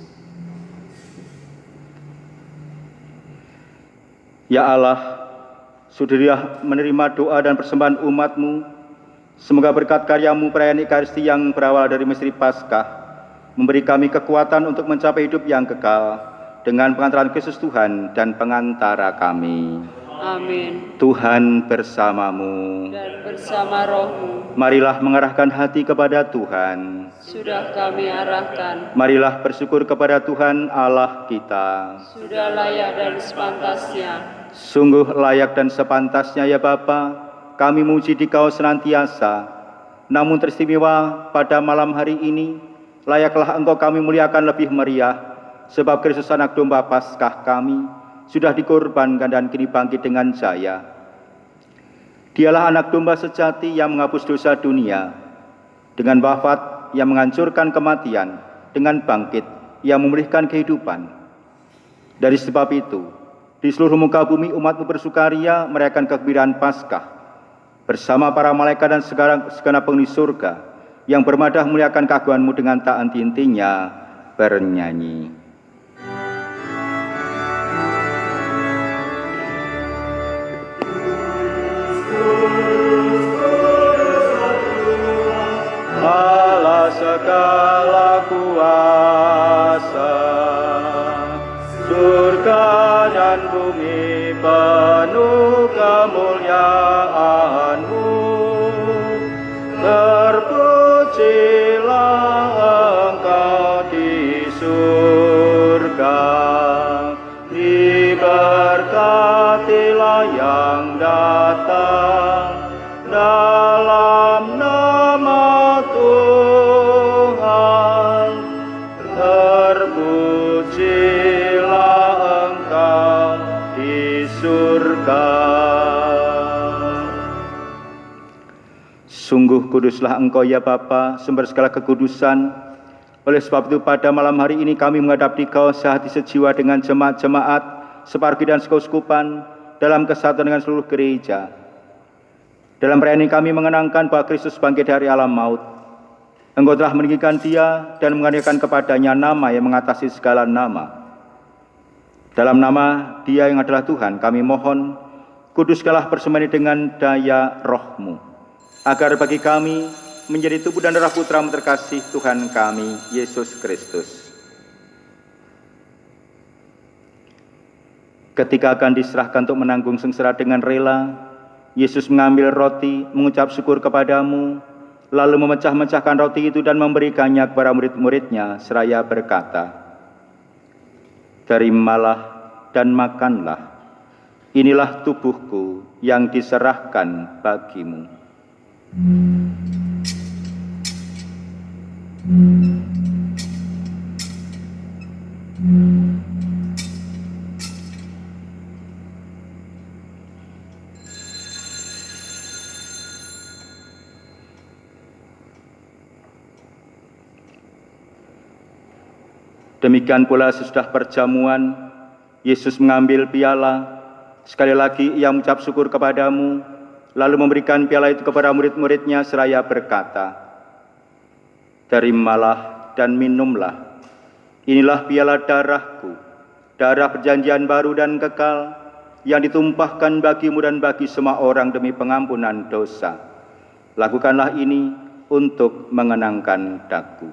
Ya Allah, sudah menerima doa dan persembahan umat-Mu. Semoga berkat karya-Mu perayaan Ekaristi yang berawal dari misteri Paskah memberi kami kekuatan untuk mencapai hidup yang kekal dengan pengantaran Kristus Tuhan dan pengantara kami. Amin. Tuhan bersamamu. Dan bersama rohmu. Marilah mengarahkan hati kepada Tuhan. Sudah kami arahkan. Marilah bersyukur kepada Tuhan Allah kita. Sudah layak dan sepantasnya. Sungguh layak dan sepantasnya ya Bapa, kami muji Dikau senantiasa. Namun teristimewa pada malam hari ini, layaklah Engkau kami muliakan lebih meriah, sebab Kristus Anak Domba Paskah kami sudah dikorbankan dan kini bangkit dengan jaya. Dialah Anak Domba sejati yang menghapus dosa dunia. Dengan wafat yang menghancurkan kematian, dengan bangkit yang memulihkan kehidupan. Dari sebab itu, di seluruh muka bumi umat-Mu bersukaria merayakan kegembiraan Paskah bersama para malaikat dan segenap penghuni surga yang bermadah muliakan keagungan-Mu dengan tak henti-hentinya bernyanyi. Allah segala kuasa, surga dan bumi penuh kemuliaan-Mu. Terpujilah Engkau di surga, diberkatilah yang datang dalam nama Tuhan. Terpujilah Engkau di surga. Sungguh kuduslah Engkau ya Bapa, sumber segala kekudusan. Oleh sebab itu pada malam hari ini kami menghadap Dikau sehati sejiwa dengan jemaat-jemaat, separki dan sekeuskupan dalam kesatuan dengan seluruh gereja. Dalam perayaan ini kami mengenangkan bahwa Kristus bangkit dari alam maut. Engkau telah meninggikan Dia dan mengaruniakan kepadanya nama yang mengatasi segala nama. Dalam nama Dia yang adalah Tuhan, kami mohon, kuduskanlah persembahan ini dengan daya roh-Mu, agar bagi kami menjadi tubuh dan darah Putra-Mu terkasih Tuhan kami, Yesus Kristus. Ketika akan diserahkan untuk menanggung sengsara dengan rela, Yesus mengambil roti, mengucap syukur kepadamu, lalu memecah-mecahkan roti itu dan memberikannya kepada murid-muridnya, seraya berkata, "Terimalah dan makanlah, inilah tubuhku yang diserahkan bagimu." Demikian pula sesudah perjamuan, Yesus mengambil piala, sekali lagi Ia mengucap syukur kepadamu, lalu memberikan piala itu kepada murid-muridnya seraya berkata, "Terimalah dan minumlah, inilah piala darahku, darah perjanjian baru dan kekal, yang ditumpahkan bagimu dan bagi semua orang demi pengampunan dosa. Lakukanlah ini untuk mengenangkan daku."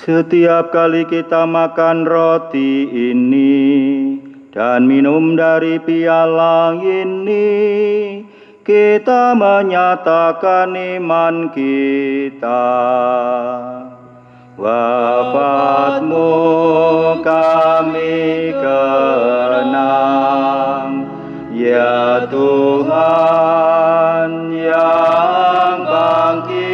Setiap kali kita makan roti ini dan minum dari piala ini, kita menyatakan iman kita. Wafat-Mu kami kenang, ya Tuhan yang bangkit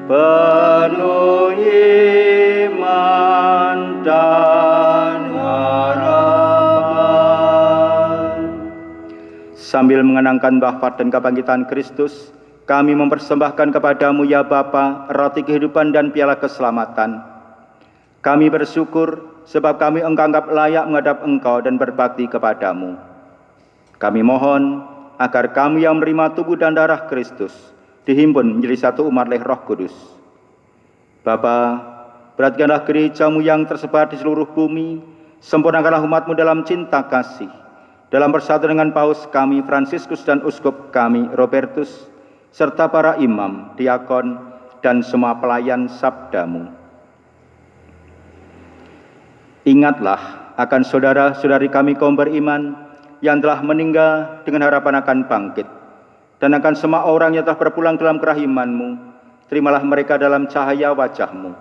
penuh iman dan harapan. Sambil mengenangkan wafat dan kebangkitan Kristus, kami mempersembahkan kepadamu ya Bapa, roti kehidupan dan piala keselamatan. Kami bersyukur sebab kami Engkau anggap layak menghadap Engkau dan berbakti kepadamu. Kami mohon agar kami yang menerima tubuh dan darah Kristus dihimpun menjadi satu umat oleh Roh Kudus. Bapa, perhatikanlah gerejamu yang tersebar di seluruh bumi, sempurnakanlah umatmu dalam cinta kasih. Dalam persatuan dengan Paus kami Fransiskus dan Uskup kami Robertus, serta para imam, diakon, dan semua pelayan sabdamu. Ingatlah akan saudara-saudari kami kaum beriman yang telah meninggal dengan harapan akan bangkit, dan akan semua orang yang telah berpulang dalam kerahiman-Mu, terimalah mereka dalam cahaya wajah-Mu.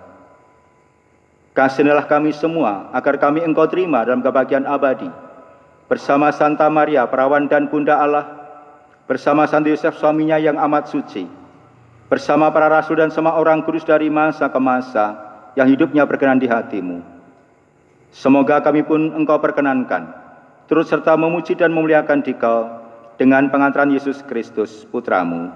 Kasihanilah kami semua agar kami Engkau terima dalam kebahagiaan abadi, bersama Santa Maria, perawan dan Bunda Allah, bersama Santo Yosef suaminya yang amat suci, bersama para rasul dan semua orang kudus dari masa ke masa yang hidupnya berkenan di hati-Mu. Semoga kami pun Engkau perkenankan, turut serta memuji dan memuliakan Dikau dengan pengantaran Yesus Kristus, Putra-Mu.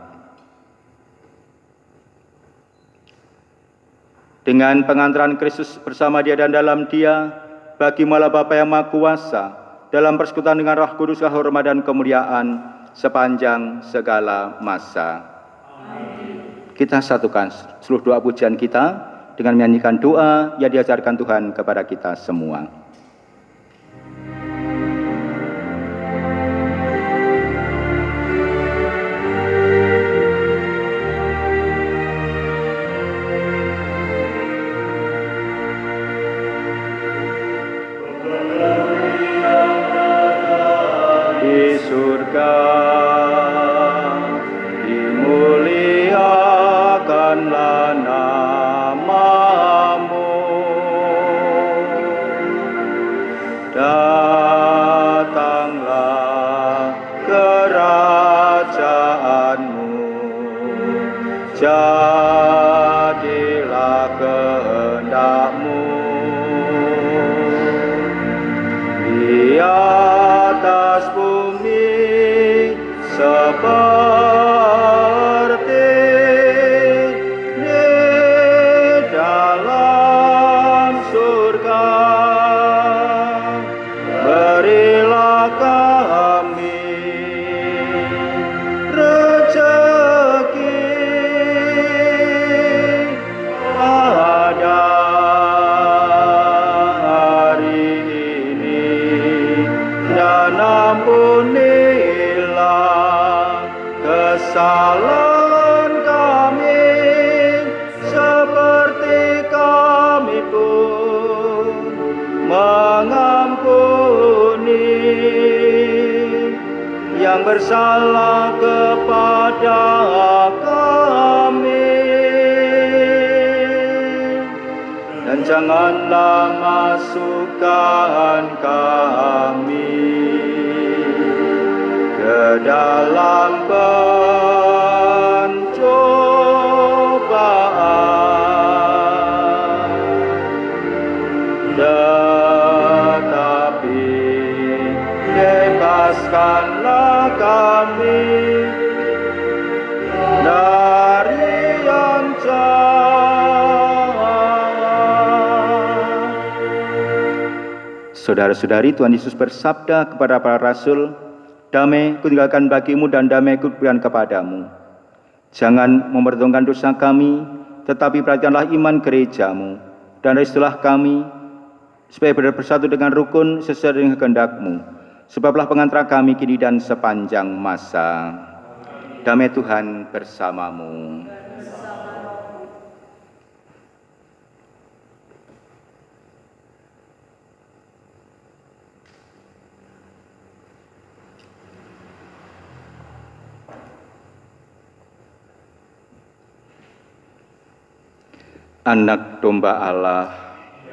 Dengan pengantaran Kristus bersama Dia dan dalam Dia, bagi Allah Bapa yang Maha Kuasa, dalam persekutuan dengan Roh Kudus, hormat dan kemuliaan sepanjang segala masa. Amin. Kita satukan seluruh doa pujian kita dengan menyanyikan doa yang diajarkan Tuhan kepada kita semua. Di surga dimuliakanlah nama-Mu, datanglah kerajaan-Mu, jadilah kehendak-Mu di atas bumi seperti di dalam surga. Berilah kami rezeki pada hari ini, dan ampunilah kesalahan kami seperti kami pun mengampuni yang bersalah kepada kami, dan janganlah masukkan kami ke dalam pencobaan, tetapi bebaskanlah kami dari yang jahat. Saudara-saudari, Tuhan Yesus bersabda kepada para rasul, "Damai kutinggalkan bagimu dan damai kuberikan kepadamu. Jangan memperhitungkan dosa kami, tetapi perhatikanlah iman gerejamu, dan restulah kami, supaya bersatu dengan rukun sesuai dengan kehendak-Mu. Sebablah pengantara kami kini dan sepanjang masa." Damai Tuhan bersamamu. Anak domba Allah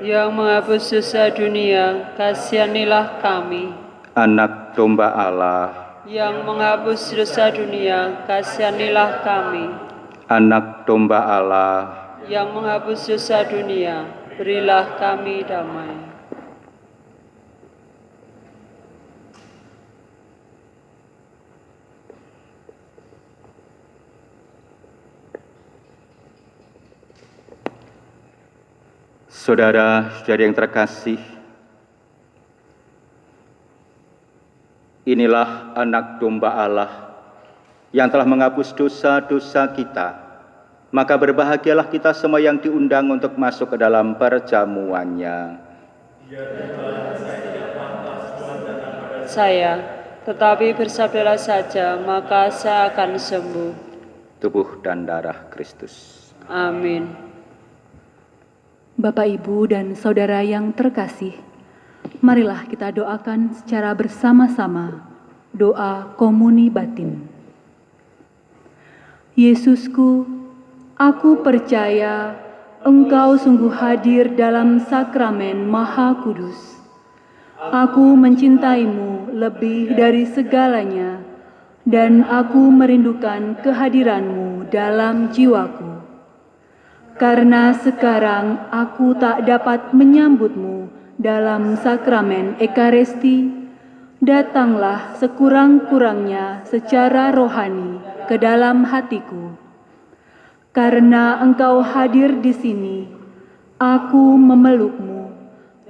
yang menghapus dosa dunia, kasihanilah kami. Anak domba Allah Yang menghapus dosa dunia, kasihanilah kami. Anak domba Allah yang menghapus dosa dunia, berilah kami damai. Saudara-saudari yang terkasih, inilah anak domba Allah yang telah menghapus dosa-dosa kita. Maka berbahagialah kita semua yang diundang untuk masuk ke dalam perjamuannya. Saya, tetapi bersabdalah saja, maka saya akan sembuh. Tubuh dan darah Kristus. Amin. Bapak, Ibu, dan Saudara yang terkasih, marilah kita doakan secara bersama-sama doa komuni batin. Yesusku, aku percaya Engkau sungguh hadir dalam sakramen Maha Kudus. Aku mencintaimu lebih dari segalanya, dan aku merindukan kehadiranmu dalam jiwaku. Karena sekarang aku tak dapat menyambutmu dalam sakramen Ekaristi, datanglah sekurang-kurangnya secara rohani ke dalam hatiku. Karena Engkau hadir di sini, aku memelukmu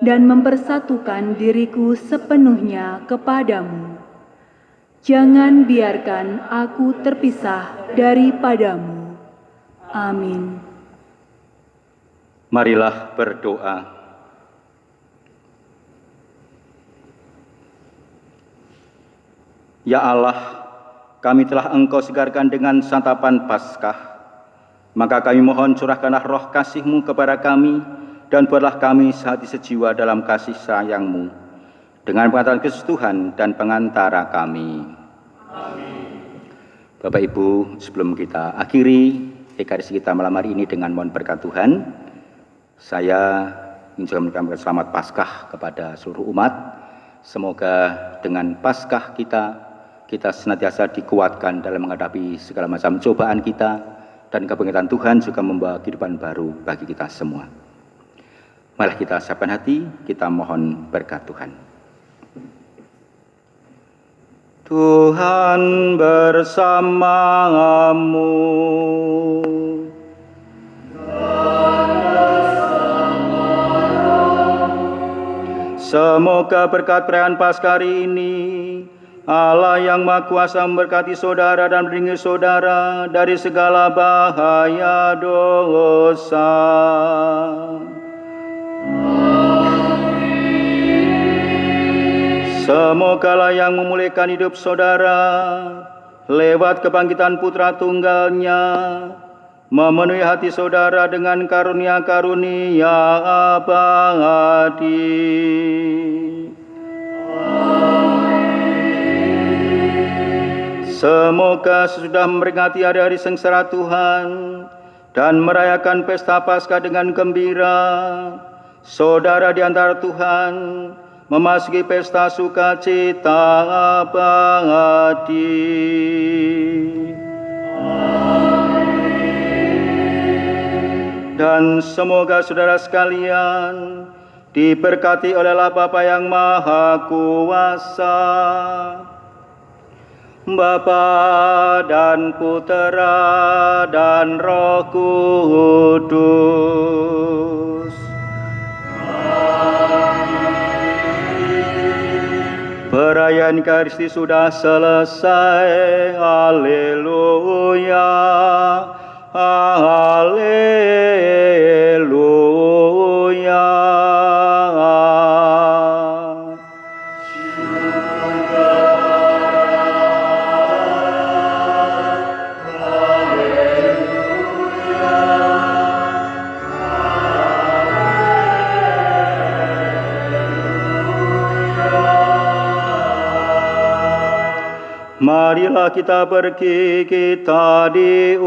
dan mempersatukan diriku sepenuhnya kepadamu. Jangan biarkan aku terpisah daripadamu. Amin. Marilah berdoa. Ya Allah, kami telah Engkau segarkan dengan santapan Paskah. Maka kami mohon curahkanlah roh kasih-Mu kepada kami, dan buatlah kami sehati sejiwa dalam kasih sayang-Mu, dengan pengetahuan Kristus Tuhan dan pengantara kami. Amin. Bapak Ibu, sebelum kita akhiri Ekaristi kita malam hari ini dengan mohon berkat Tuhan, saya ingin juga mengucapkan selamat Paskah kepada seluruh umat. Semoga dengan Paskah kita senantiasa dikuatkan dalam menghadapi segala macam cobaan kita, dan kebangkitan Tuhan juga membawa kehidupan baru bagi kita semua. Marilah kita siapkan hati, kita mohon berkat Tuhan. Tuhan bersamamu. Semoga berkat perayaan Paskah hari ini, Allah yang Maha Kuasa memberkati saudara dan melindungi saudara dari segala bahaya dosa. Semoga Allah yang memulihkan hidup saudara lewat kebangkitan Putra Tunggalnya, memenuhi hati saudara dengan karunia-karunia abadi. Semoga sesudah memperingati hari-hari sengsara Tuhan dan merayakan pesta Paskah dengan gembira, saudara di antara Tuhan memasuki pesta sukacita abadi. Dan semoga saudara sekalian diberkati oleh Allah Bapa yang Maha Kuasa, Bapa dan Putera dan Roh Kudus. Perayaan Ekaristi sudah selesai. Haleluya. Haleluya. Marilah kita pergi, kita diutus.